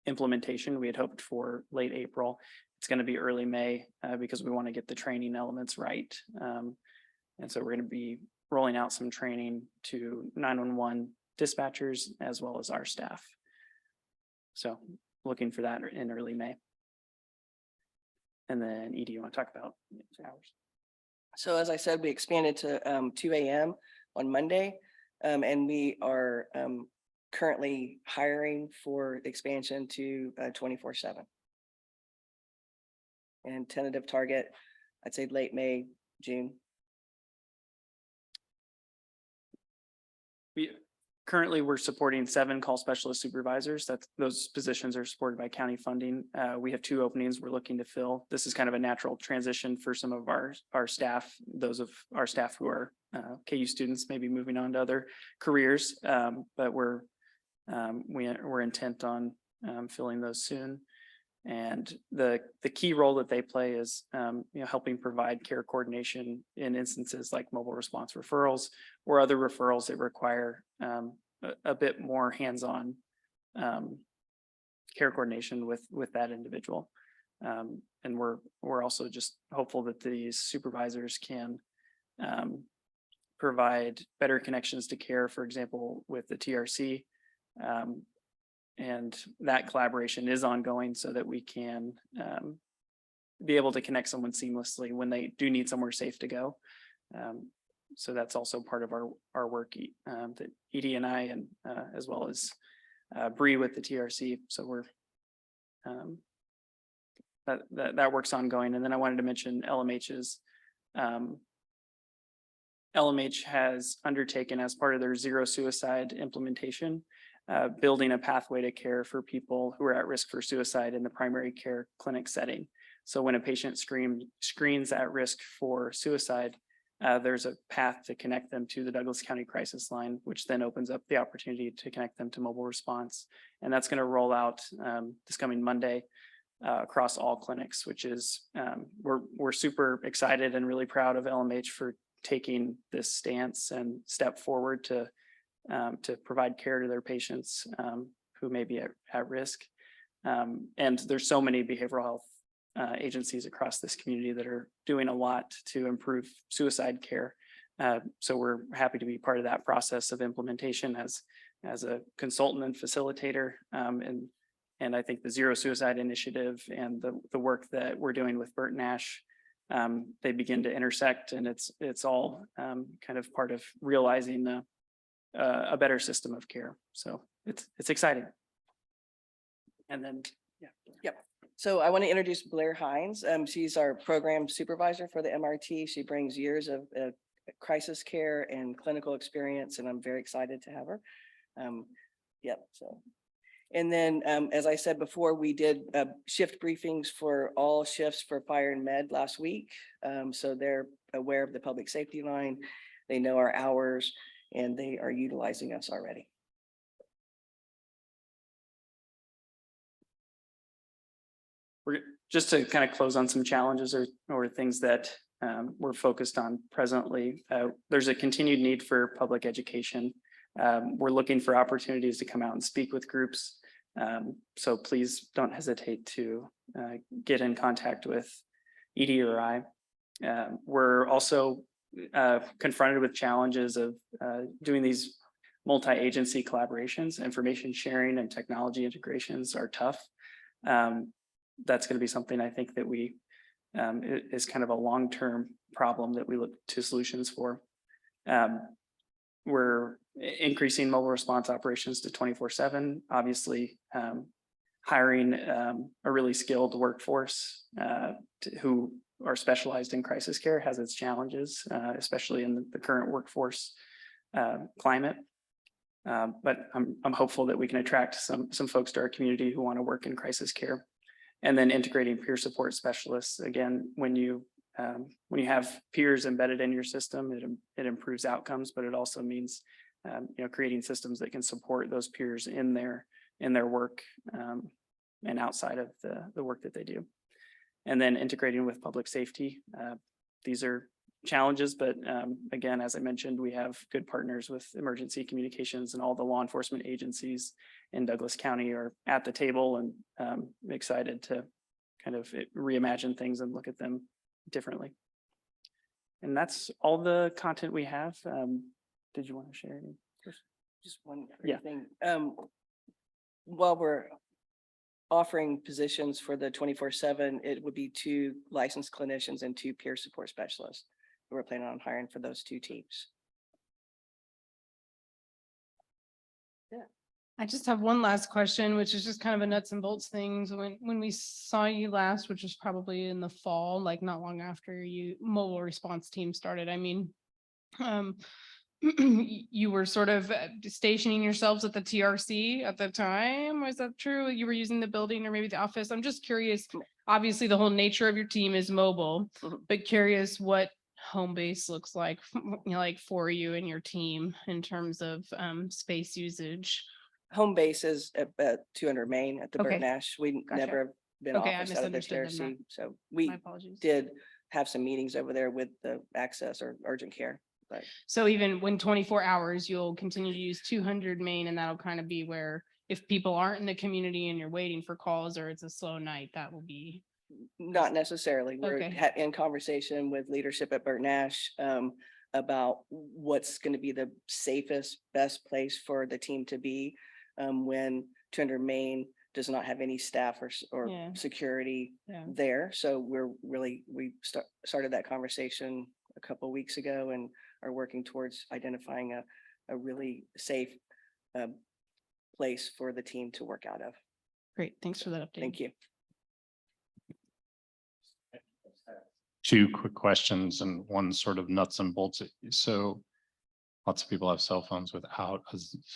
implementation, we had hoped for late April. It's going to be early May because we want to get the training elements right. And so we're going to be rolling out some training to 911 dispatchers as well as our staff. So looking for that in early May. And then Edie, you want to talk about hours? So as I said, we expanded to 2 a.m. on Monday, and we are currently hiring for expansion to 24/7. And tentative target, I'd say late May, June. We're supporting 7 call specialist supervisors. Those positions are supported by county funding. We have 2 openings we're looking to fill. This is kind of a natural transition for some of our staff, those of our staff who are KU students, maybe moving on to other careers. But we're intent on filling those soon. And the key role that they play is helping provide care coordination in instances like mobile response referrals or other referrals that require a bit more hands-on care coordination with that individual. And we're also just hopeful that these supervisors can provide better connections to care, for example, with the TRC. And that collaboration is ongoing so that we can be able to connect someone seamlessly when they do need somewhere safe to go. So that's also part of our work that Edie and I, and as well as Bree with the TRC. So we're that work's ongoing. And then I wanted to mention LMH's. LMH has undertaken, as part of their zero suicide implementation, building a pathway to care for people who are at risk for suicide in the primary care clinic setting. So when a patient screens at risk for suicide, there's a path to connect them to the Douglas County Crisis Line, which then opens up the opportunity to connect them to mobile response. And that's going to roll out this coming Monday across all clinics, which is, we're super excited and really proud of LMH for taking this stance and step forward to provide care to their patients who may be at risk. And there's so many behavioral health agencies across this community that are doing a lot to improve suicide care. So we're happy to be part of that process of implementation as a consultant and facilitator, and And I think the Zero Suicide Initiative and the work that we're doing with Bert Nash, they begin to intersect, and it's all kind of part of realizing a better system of care. So it's exciting. And then, yeah. So I want to introduce Blair Hines. She's our program supervisor for the MRT. She brings years of crisis care and clinical experience, and I'm very excited to have her. Yep, so. And then, as I said before, we did shift briefings for all shifts for fire and med last week. So they're aware of the public safety line. They know our hours, and they are utilizing us already. We're just to kind of close on some challenges or things that we're focused on presently. There's a continued need for public education. We're looking for opportunities to come out and speak with groups. So please don't hesitate to get in contact with Edie or I. We're also confronted with challenges of doing these multi-agency collaborations. Information sharing and technology integrations are tough. That's going to be something I think that we is kind of a long-term problem that we look to solutions for. We're increasing mobile response operations to 24/7, obviously hiring a really skilled workforce who are specialized in crisis care has its challenges, especially in the current workforce climate. But I'm hopeful that we can attract some folks to our community who want to work in crisis care. And then integrating peer support specialists. Again, when you have peers embedded in your system, it improves outcomes, but it also means creating systems that can support those peers in their work and outside of the work that they do. And then integrating with public safety. These are challenges, but again, as I mentioned, we have good partners with emergency communications, and all the law enforcement agencies in Douglas County are at the table, and excited to kind of reimagine things and look at them differently. And that's all the content we have. Did you want to share any? Just one Yeah. thing. While we're offering positions for the 24/7, it would be 2 licensed clinicians and 2 peer support specialists. We're planning on hiring for those 2 teams. I just have one last question, which is just kind of a nuts and bolts things. When we saw you last, which was probably in the fall, like not long after you mobile response team started, I mean, you were sort of stationing yourselves at the TRC at the time. Was that true? You were using the building or maybe the office? I'm just curious. Obviously, the whole nature of your team is mobile, but curious what home base looks like, like for you and your team in terms of space usage. Home base is at 200 Main at the Okay. Bert Nash. We Gotcha. never have been Okay, I office out of the misunderstood them TRC. So we My apologies. did have some meetings over there with the access or urgent care. But So even when 24 hours, you'll continue to use 200 Main, and that'll kind of be where if people aren't in the community and you're waiting for calls or it's a slow night, that will be. not necessarily. We're Okay. in conversation with leadership at Bert Nash about what's going to be the safest, best place for the team to be when 200 Main does not have any staff or Yeah. security Yeah. there. So we started that conversation a couple of weeks ago and are working towards identifying a really safe place for the team to work out of. Great. Thanks for that update. Thank you. 2 quick questions and one sort of nuts and bolts. So lots of people have cell phones without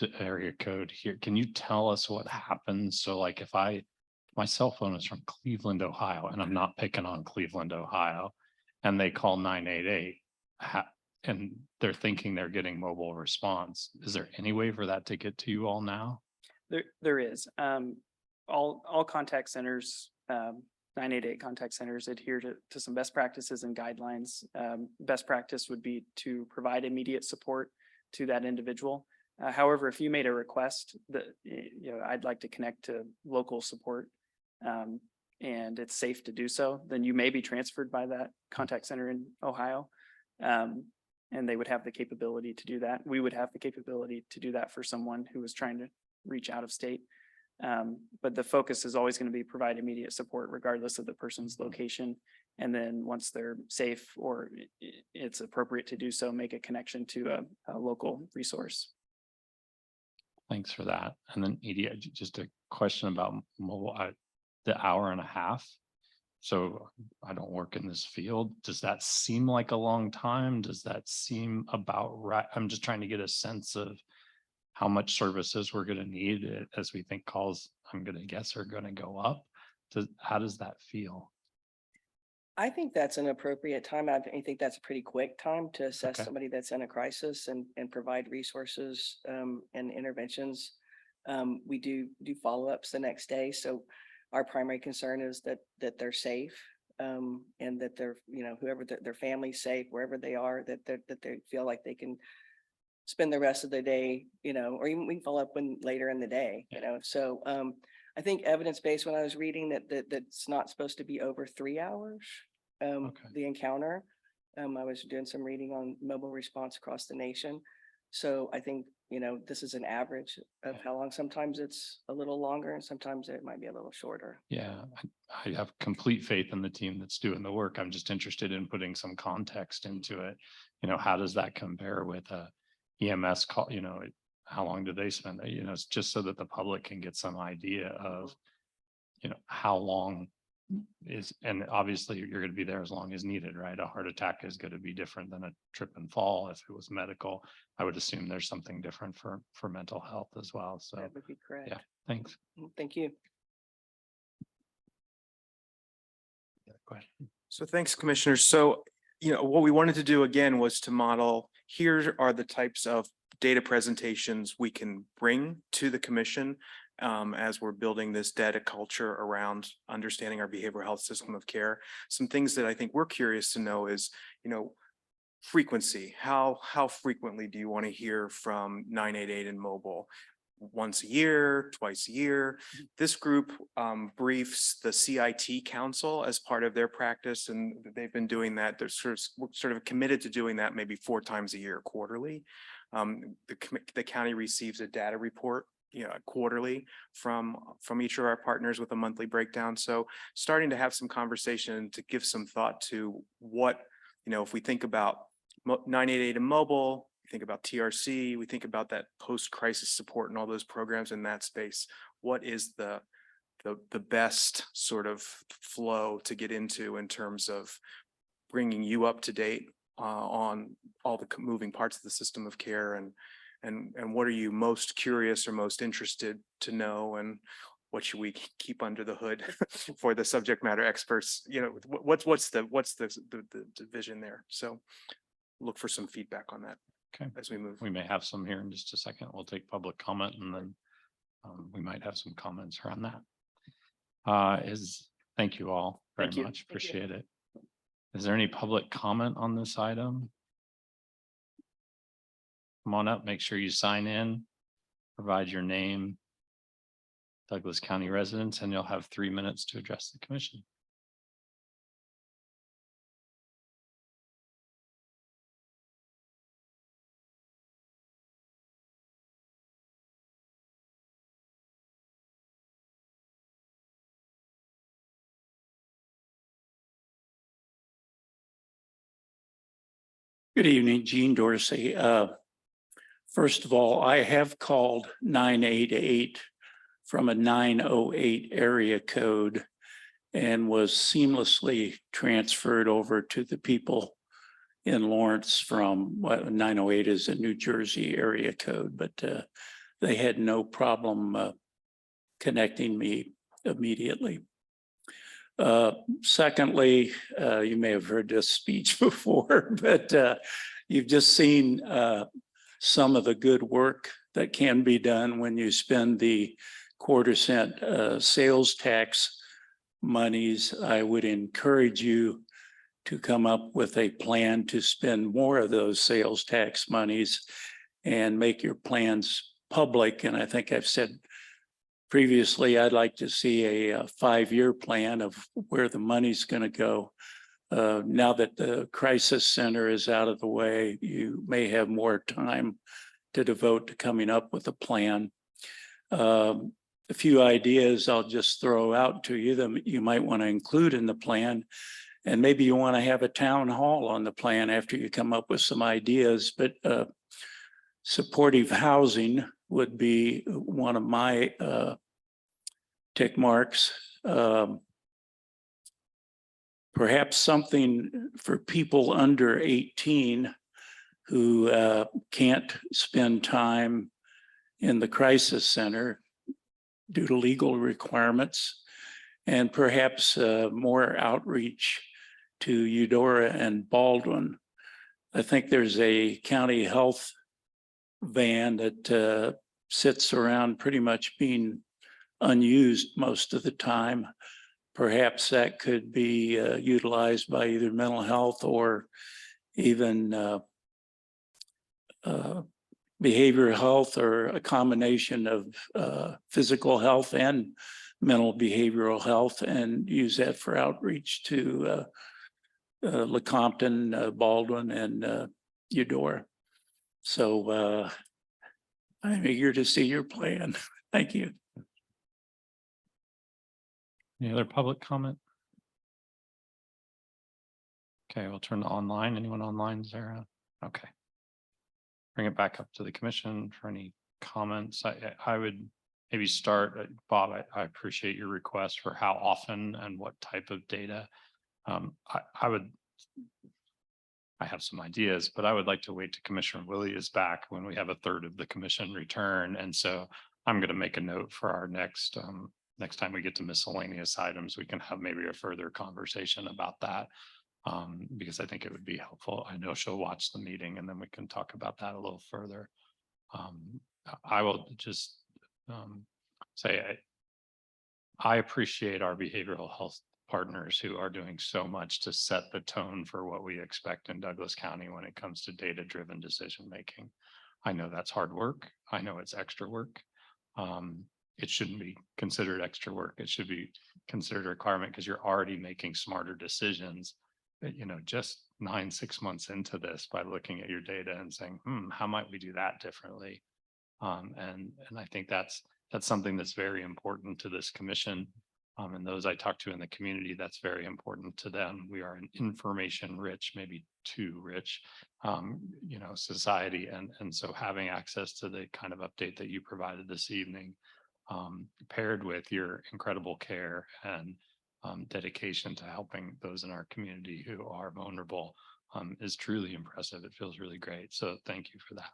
a area code here. Can you tell us what happens? So like if my cell phone is from Cleveland, Ohio, and I'm not picking on Cleveland, Ohio, and they call 988, and they're thinking they're getting mobile response. Is there any way for that to get to you all now? There is. All contact centers, 988 contact centers adhere to some best practices and guidelines. Best practice would be to provide immediate support to that individual. However, if you made a request that, I'd like to connect to local support, and it's safe to do so, then you may be transferred by that contact center in Ohio. And they would have the capability to do that. We would have the capability to do that for someone who was trying to reach out of state. But the focus is always going to be provide immediate support regardless of the person's location. And then once they're safe or it's appropriate to do so, make a connection to a local resource. Thanks for that. And then Edie, just a question about mobile, the hour and a half. So I don't work in this field. Does that seem like a long time? Does that seem about right? I'm just trying to get a sense of how much services we're going to need as we think calls, I'm going to guess, are going to go up. How does that feel? I think that's an appropriate time. I think that's a pretty quick time to assess Okay. somebody that's in a crisis and provide resources and interventions. We do follow-ups the next day. So our primary concern is that they're safe and that they're, whoever their family's safe, wherever they are, that they feel like they can spend the rest of the day, or even we can follow up later in the day, So I think evidence-based, when I was reading that's not supposed to be over 3 hours, Okay. the encounter. I was doing some reading on mobile response across the nation. So I think, this is an average of how long. Sometimes it's a little longer and sometimes it might be a little shorter. Yeah, I have complete faith in the team that's doing the work. I'm just interested in putting some context into it. How does that compare with a EMS call? How long do they spend? It's just so that the public can get some idea of, how long is, and obviously you're going to be there as long as needed, right? A heart attack is going to be different than a trip and fall. If it was medical, I would assume there's something different for mental health as well. So That would be correct. yeah, thanks. Thank you. Question. So thanks, Commissioners. So, what we wanted to do again was to model, here are the types of data presentations we can bring to the commission as we're building this data culture around understanding our behavioral health system of care. Some things that I think we're curious to know is, frequency. How frequently do you want to hear from 988 and mobile? Once a year, twice a year? This group briefs the CIT Council as part of their practice, and they've been doing that. They're sort of committed to doing that maybe 4 times a year, quarterly. The county receives a data report, quarterly from each of our partners with a monthly breakdown. So starting to have some conversation to give some thought to what, if we think about 988 and mobile, we think about TRC, we think about that post-crisis support and all those programs in that space. What is the best sort of flow to get into in terms of bringing you up to date on all the moving parts of the system of care, and what are you most curious or most interested to know, and what should we keep under the hood for the subject matter experts? What's the division there? So look for some feedback on that. Okay. As we move. We may have some here in just a second. We'll take public comment and then we might have some comments around that. Thank you all very Thank you. much. Appreciate it. Is there any public comment on this item? Come on up, make sure you sign in, provide your name, Douglas County residents, and you'll have 3 minutes to address the commission. Good evening, Gene Dorsey. First of all, I have called 988 from a 908 area code and was seamlessly transferred over to the people in Lawrence from what 908 is a New Jersey area code, but they had no problem connecting me immediately. Secondly, you may have heard this speech before, but you've just seen some of the good work that can be done when you spend the quarter-cent sales tax monies. I would encourage you to come up with a plan to spend more of those sales tax monies and make your plans public. And I think I've said previously, I'd like to see a 5-year plan of where the money's going to go. Now that the crisis center is out of the way, you may have more time to devote to coming up with a plan. The a few ideas I'll just throw out to you that you might want to include in the plan. And maybe you want to have a town hall on the plan after you come up with some ideas, but supportive housing would be one of my tick marks. Perhaps something for people under 18 who can't spend time in the crisis center due to legal requirements, and perhaps more outreach to Eudora and Baldwin. I think there's a county health van that sits around pretty much being unused most of the time. Perhaps that could be utilized by either mental health or even behavioral health, or a combination of physical health and mental behavioral health, and use that for outreach to Lecompton, Baldwin, and Eudora. So I'm eager to see your plan. Thank you. Any other public comment? Okay, we'll turn to online. Anyone online, Sarah? Okay. Bring it back up to the commission for any comments. I would maybe start, Bob, I appreciate your request for how often and what type of data. I have some ideas, but I would like to wait till Commissioner Willie is back when we have a third of the commission return. And so I'm going to make a note for our next time we get to miscellaneous items, we can have maybe a further conversation about that. Because I think it would be helpful. I know she'll watch the meeting and then we can talk about that a little further. I will just say I appreciate our behavioral health partners who are doing so much to set the tone for what we expect in Douglas County when it comes to data-driven decision making. I know that's hard work. I know it's extra work. It shouldn't be considered extra work. It should be considered a requirement because you're already making smarter decisions. You know, just 6 months into this, by looking at your data and saying, how might we do that differently? And I think that's something that's very important to this commission. And those I talk to in the community, that's very important to them. We are an information rich, maybe too rich, society. And so having access to the kind of update that you provided this evening, paired with your incredible care and dedication to helping those in our community who are vulnerable is truly impressive. It feels really great. So thank you for that.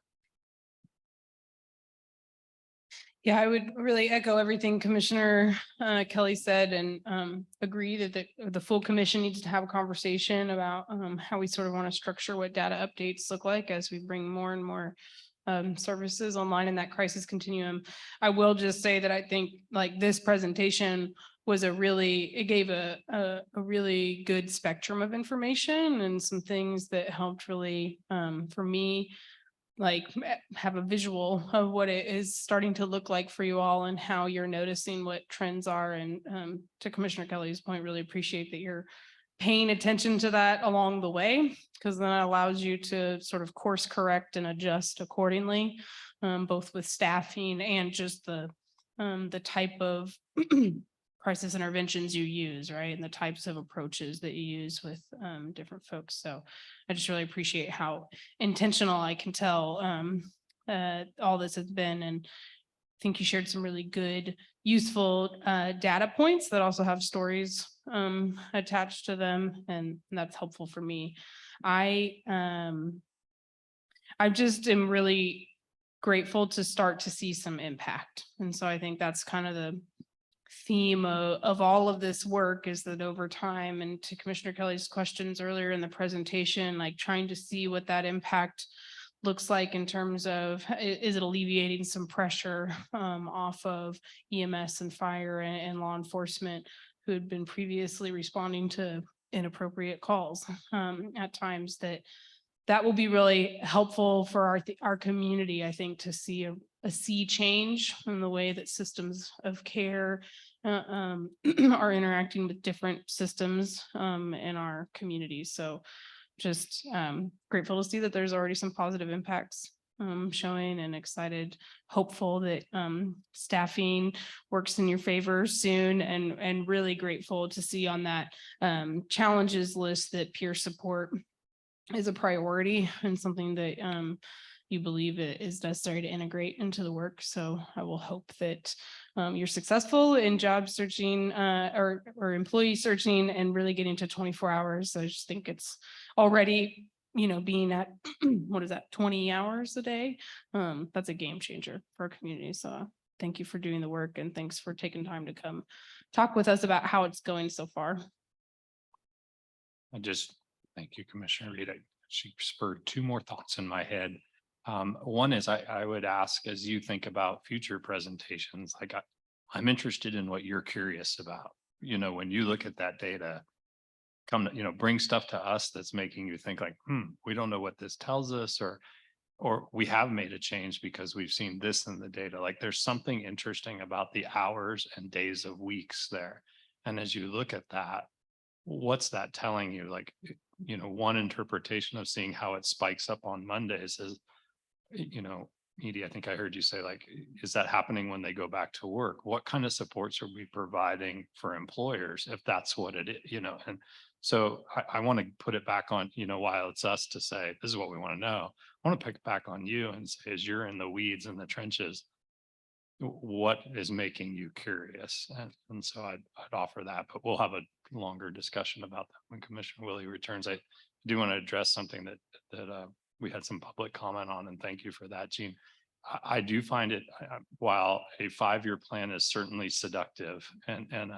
Yeah, I would really echo everything Commissioner Kelly said, and agree that the full commission needs to have a conversation about how we sort of want to structure what data updates look like as we bring more and more services online in that crisis continuum. I will just say that I think like this presentation was it gave a really good spectrum of information and some things that helped really for me like have a visual of what it is starting to look like for you all and how you're noticing what trends are. And to Commissioner Kelly's point, really appreciate that you're paying attention to that along the way, because then it allows you to sort of course correct and adjust accordingly, both with staffing and just the type of crisis interventions you use, right? And the types of approaches that you use with different folks. So I just really appreciate how intentional I can tell all this has been. And I think you shared some really good, useful data points that also have stories attached to them. And that's helpful for me. I just am really grateful to start to see some impact. And so I think that's kind of the theme of all of this work, is that over time, and to Commissioner Kelly's questions earlier in the presentation, like trying to see what that impact looks like in terms of, is it alleviating some pressure off of EMS and fire and law enforcement who had been previously responding to inappropriate calls at times, that will be really helpful for our community, I think, to see a sea change in the way that systems of care are interacting with different systems in our communities. So just grateful to see that there's already some positive impacts showing, and excited, hopeful that staffing works in your favor soon, and really grateful to see on that challenges list that peer support is a priority and something that you believe it is necessary to integrate into the work. So I will hope that you're successful in job searching or employee searching and really getting to 24 hours. I just think it's already, being at, what is that, 20 hours a day? That's a game changer for our community. So thank you for doing the work, and thanks for taking time to come talk with us about how it's going so far. Thank you, Commissioner Reed. She spurred two more thoughts in my head. One is I would ask, as you think about future presentations, like I'm interested in what you're curious about. When you look at that data, bring stuff to us that's making you think like, we don't know what this tells us, or we have made a change because we've seen this in the data. Like there's something interesting about the hours and days of weeks there. And as you look at that, what's that telling you? Like, one interpretation of seeing how it spikes up on Mondays is, Edie, I think I heard you say, like, is that happening when they go back to work? What kind of supports are we providing for employers if that's what it is, and so I want to put it back on, while it's us to say, this is what we want to know. I want to pick it back on you and say, as you're in the weeds and the trenches, what is making you curious? And so I'd offer that, but we'll have a longer discussion about that when Commissioner Willie returns. I do want to address something that we had some public comment on, and thank you for that, Gene. I do find it, while a 5-year plan is certainly seductive, and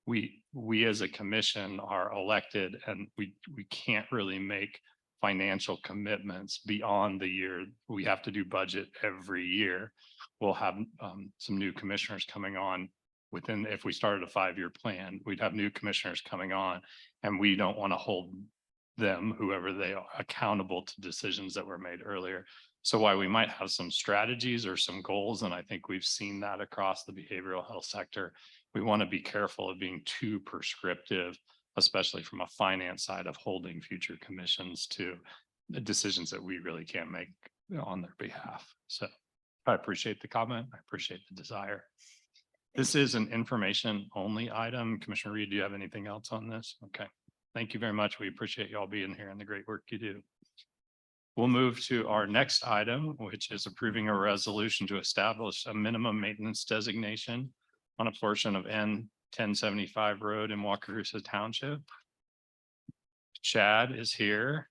we as a commission are elected, and we can't really make financial commitments beyond the year. We have to do budget every year. We'll have some new commissioners coming on if we started a 5-year plan, we'd have new commissioners coming on, and we don't want to hold them, whoever they are, accountable to decisions that were made earlier. So while we might have some strategies or some goals, and I think we've seen that across the behavioral health sector, we want to be careful of being too prescriptive, especially from a finance side, of holding future commissions to the decisions that we really can't make on their behalf. So I appreciate the comment. I appreciate the desire. This is an information only item. Commissioner Reed, do you have anything else on this? Okay. Thank you very much. We appreciate you all being here and the great work you do. We'll move to our next item, which is approving a resolution to establish a minimum maintenance designation on a portion of N 1075 road in Wakarusa Township. Chad is here.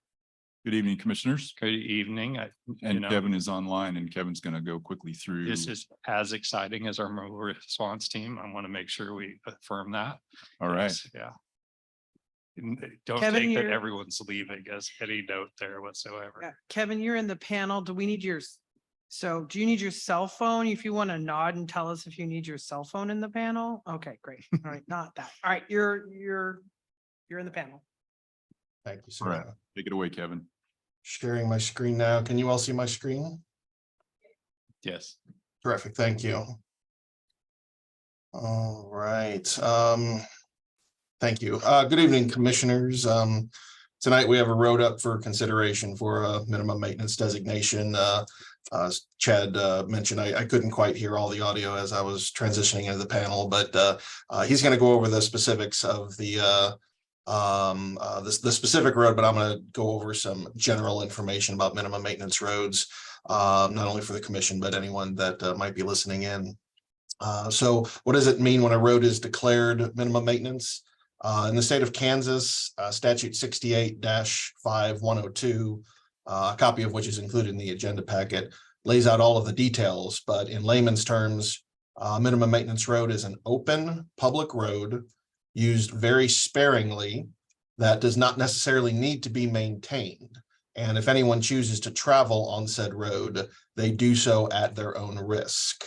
Good evening, commissioners. Good evening. And Kevin is online, and Kevin's going to go quickly through. This is as exciting as our mobile response team. I want to make sure we affirm that. All right. Yes, yeah. Don't Kevin, take that you're- everyone's leaving us any note there whatsoever. Yeah. Kevin, you're in the panel. Do we need yours? So do you need your cell phone? If you want to nod and tell us if you need your cell phone in the panel. Okay, great. All right, not that. All right, you're in the panel. Thank you, All right. sir. Take it away, Kevin. Sharing my screen now. Can you all see my screen? Yes. Terrific, thank you. All right, thank you. Good evening, commissioners. Tonight we have a road up for consideration for a minimum maintenance designation. As Chad mentioned, I couldn't quite hear all the audio as I was transitioning into the panel, but he's going to go over the specifics of the specific road, but I'm going to go over some general information about minimum maintenance roads, not only for the commission, but anyone that might be listening in. So what does it mean when a road is declared minimum maintenance? In the state of Kansas, statute 68-5102, a copy of which is included in the agenda packet, lays out all of the details, but in layman's terms, minimum maintenance road is an open public road used very sparingly that does not necessarily need to be maintained. And if anyone chooses to travel on said road, they do so at their own risk.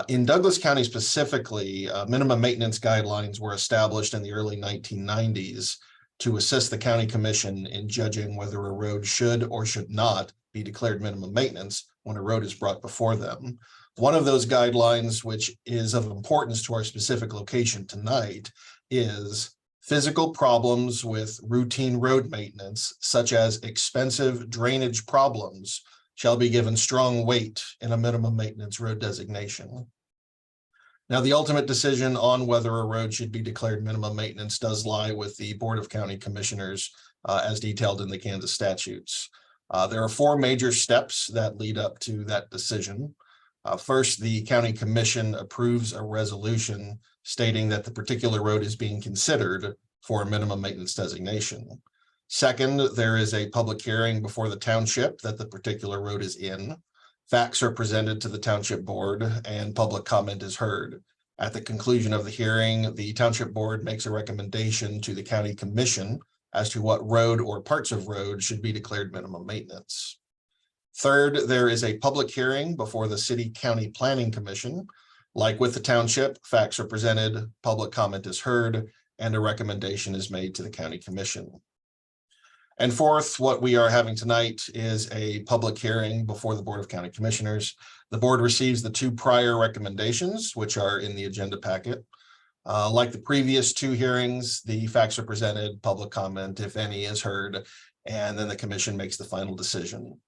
In Douglas County specifically, minimum maintenance guidelines were established in the early 1990s to assist the county commission in judging whether a road should or should not be declared minimum maintenance when a road is brought before them. One of those guidelines, which is of importance to our specific location tonight, is physical problems with routine road maintenance, such as expensive drainage problems, shall be given strong weight in a minimum maintenance road designation. Now, the ultimate decision on whether a road should be declared minimum maintenance does lie with the Board of County Commissioners, as detailed in the Kansas statutes. There are 4 major steps that lead up to that decision. First, the county commission approves a resolution stating that the particular road is being considered for a minimum maintenance designation. Second, there is a public hearing before the township that the particular road is in. Facts are presented to the township board and public comment is heard. At the conclusion of the hearing, the township board makes a recommendation to the county commission as to what road or parts of road should be declared minimum maintenance. Third, there is a public hearing before the City County Planning Commission. Like with the township, facts are presented, public comment is heard, and a recommendation is made to the county commission. And fourth, what we are having tonight is a public hearing before the Board of County Commissioners. The board receives the 2 prior recommendations, which are in the agenda packet. Like the previous 2 hearings, the facts are presented, public comment, if any, is heard, and then the commission makes the final decision.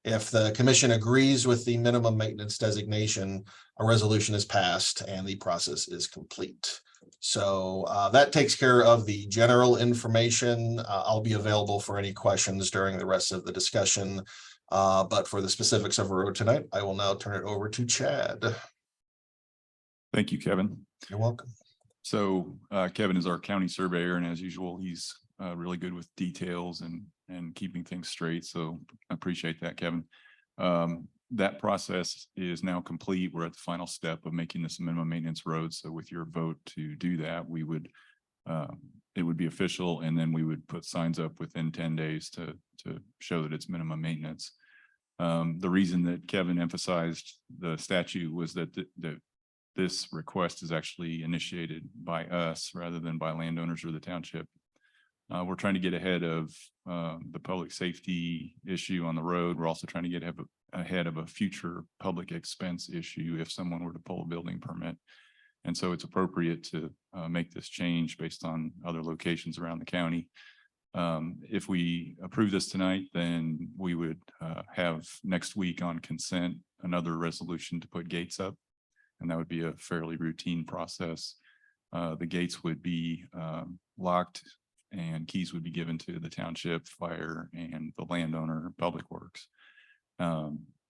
If the commission agrees with the minimum maintenance designation, a resolution is passed and the process is complete. So that takes care of the general information. I'll be available for any questions during the rest of the discussion. But for the specifics of a road tonight, I will now turn it over to Chad. Thank you, Kevin. You're welcome. So Kevin is our county surveyor, and as usual, he's really good with details and keeping things straight. So I appreciate that, Kevin. That process is now complete. We're at the final step of making this a minimum maintenance road. So with your vote to do that, we would it would be official, and then we would put signs up within 10 days to show that it's minimum maintenance. The reason that Kevin emphasized the statute was that this request is actually initiated by us rather than by landowners or the township. We're trying to get ahead of the public safety issue on the road. We're also trying to get ahead of a future public expense issue if someone were to pull a building permit. And so it's appropriate to make this change based on other locations around the county. If we approve this tonight, then we would have next week on consent another resolution to put gates up. And that would be a fairly routine process. The gates would be locked and keys would be given to the township, fire, and the landowner, Public Works.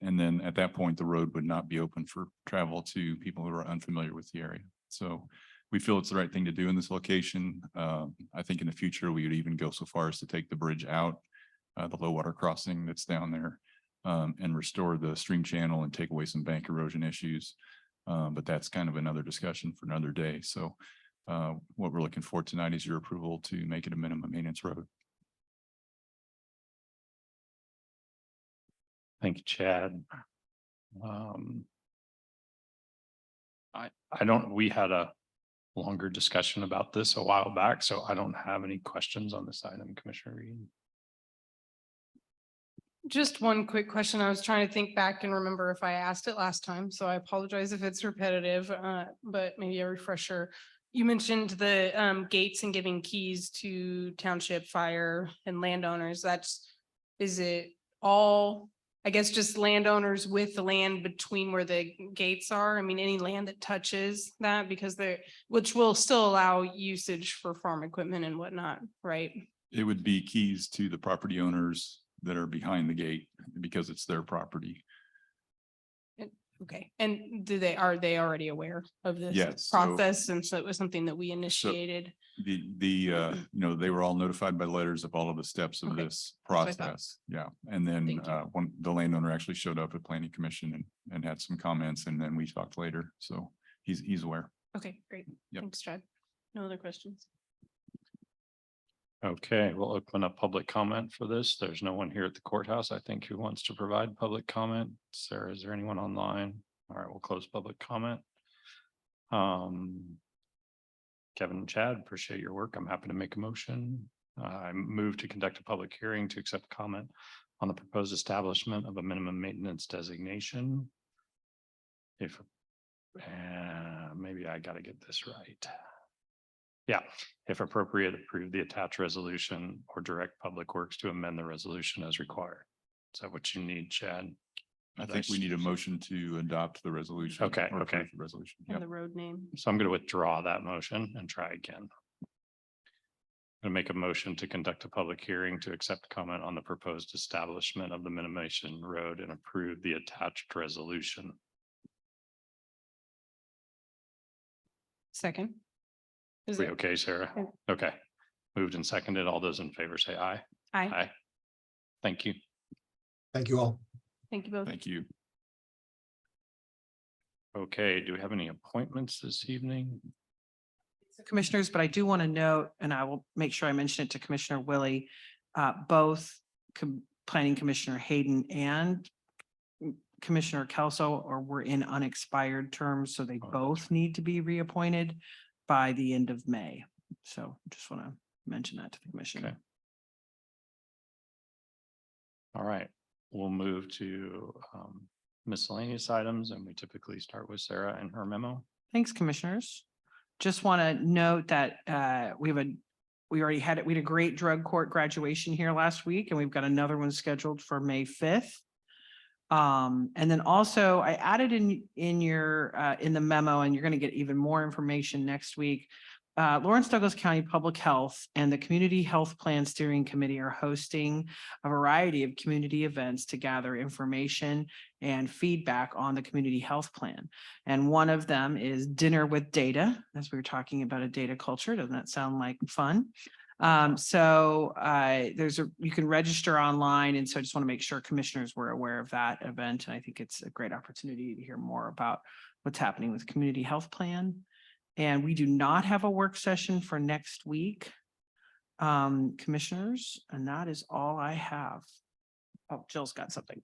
And then at that point, the road would not be open for travel to people who are unfamiliar with the area. So we feel it's the right thing to do in this location. I think in the future, we would even go so far as to take the bridge out, the low water crossing that's down there, and restore the stream channel and take away some bank erosion issues. But that's kind of another discussion for another day. So what we're looking for tonight is your approval to make it a minimum maintenance road. Thank you, Chad. We had a longer discussion about this a while back, so I don't have any questions on this item, Commissioner Reed. Just one quick question. I was trying to think back and remember if I asked it last time, so I apologize if it's repetitive, but maybe a refresher. You mentioned the gates and giving keys to township, fire, and landowners. Is it all, I guess, just landowners with the land between where the gates are? I mean, any land that touches that, because which will still allow usage for farm equipment and whatnot, right? It would be keys to the property owners that are behind the gate because it's their property. Okay, and are they already aware of this Yes, process? And so it was something that we initiated. They were all notified by letters of all of the steps of Okay, this what I thought. process. Yeah, and then Thank you. when the landowner actually showed up at Planning Commission and had some comments, and then we talked later. So he's aware. Okay, great. Yep. Thanks, Chad. No other questions? Okay, we'll open up public comment for this. There's no one here at the courthouse, I think, who wants to provide public comment. Sarah, is there anyone online? All right, we'll close public comment. Kevin and Chad, appreciate your work. I'm happy to make a motion. I move to conduct a public hearing to accept comment on the proposed establishment of a minimum maintenance designation. Maybe I got to get this right. Yeah, if appropriate, approve the attached resolution or direct Public Works to amend the resolution as required. Is that what you need, Chad? I think we need a motion to adopt the resolution. Okay, or okay. approve the Resolution. And Yep. the road name. So I'm going to withdraw that motion and try again. I'm going to make a motion to conduct a public hearing to accept comment on the proposed establishment of the Minimation Road and approve the attached resolution. Second. Is We it? okay, Sarah? Yeah. Okay. Moved and seconded. All those in favor say aye. Aye. Aye. Thank you. Thank you all. Thank you both. Thank you. Okay, do we have any appointments this evening? Commissioners, but I do want to note, and I will make sure I mention it to Commissioner Willie, both Planning Commissioner Hayden and Commissioner Kelso or were in unexpired terms, so they Oh, that's both need to be reappointed by the end of May. So just want to mention that to the commission. Okay. All right, we'll move to miscellaneous items, and we typically start with Sarah and her memo. Thanks, commissioners. Just want to note that we already had it. We had a great drug court graduation here last week, and we've got another one scheduled for May 5th. And then also I added in your in the memo, and you're going to get even more information next week. Lawrence Douglas County Public Health and the Community Health Plan Steering Committee are hosting a variety of community events to gather information and feedback on the community health plan. And one of them is Dinner with Data, as we were talking about a data culture. Doesn't that sound like fun? You can register online. And so I just want to make sure commissioners were aware of that event. And I think it's a great opportunity to hear more about what's happening with community health plan. And we do not have a work session for next week, commissioners, and that is all I have. Oh, Jill's got something.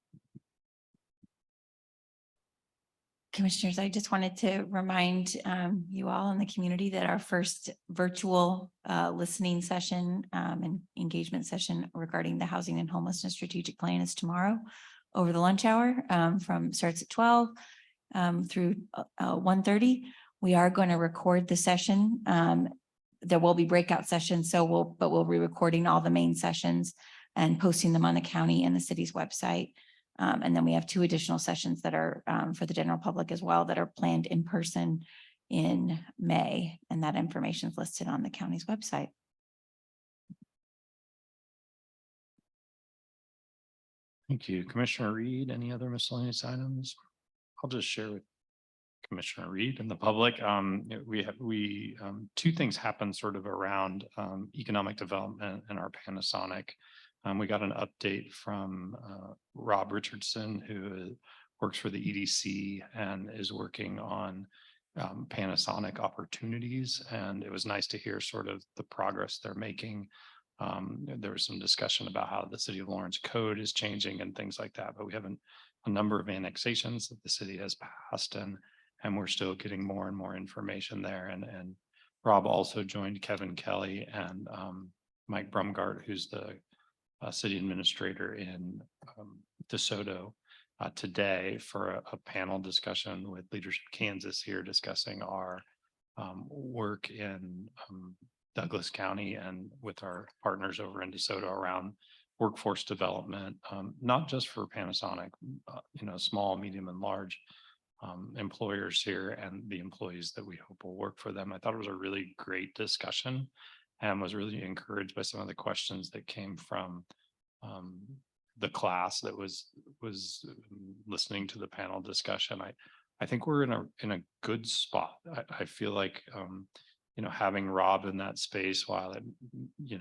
Commissioners, I just wanted to remind you all in the community that our first virtual listening session and engagement session regarding the housing and homelessness strategic plan is tomorrow over the lunch hour starts at 12 through 1:30. We are going to record the session. There will be breakout sessions, but we'll be recording all the main sessions and posting them on the county and the city's website. And then we have 2 additional sessions that are for the general public as well that are planned in person in May. And that information is listed on the county's website. Thank you. Commissioner Reed, any other miscellaneous items? I'll just share with Commissioner Reed and the public. We have, 2 things happen sort of around economic development in our Panasonic. We got an update from Rob Richardson, who works for the EDC and is working on Panasonic opportunities. And it was nice to hear sort of the progress they're making. There was some discussion about how the city of Lawrence code is changing and things like that, but we have a number of annexations that the city has passed, and we're still getting more and more information there. And Rob also joined Kevin Kelly and Mike Brumgart, who's the city administrator in DeSoto today for a panel discussion with Leadership Kansas here discussing our work in Douglas County and with our partners over in DeSoto around workforce development, not just for Panasonic, small, medium, and large employers here and the employees that we hope will work for them. I thought it was a really great discussion and was really encouraged by some of the questions that came from the class that was listening to the panel discussion. I think we're in a good spot. I feel like having Rob in that space, while it we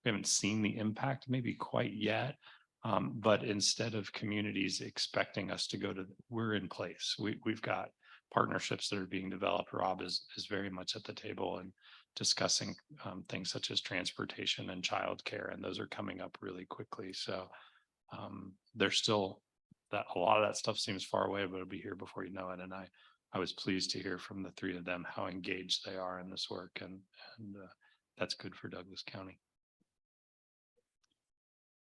haven't seen the impact maybe quite yet. But instead of communities expecting us to we're in place. We've got partnerships that are being developed. Rob is very much at the table and discussing things such as transportation and childcare, and those are coming up really quickly. So there's still a lot of that stuff seems far away, but it'll be here before you know it. And I was pleased to hear from the 3 of them how engaged they are in this work, and that's good for Douglas County.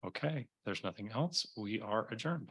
Okay, there's nothing else. We are adjourned.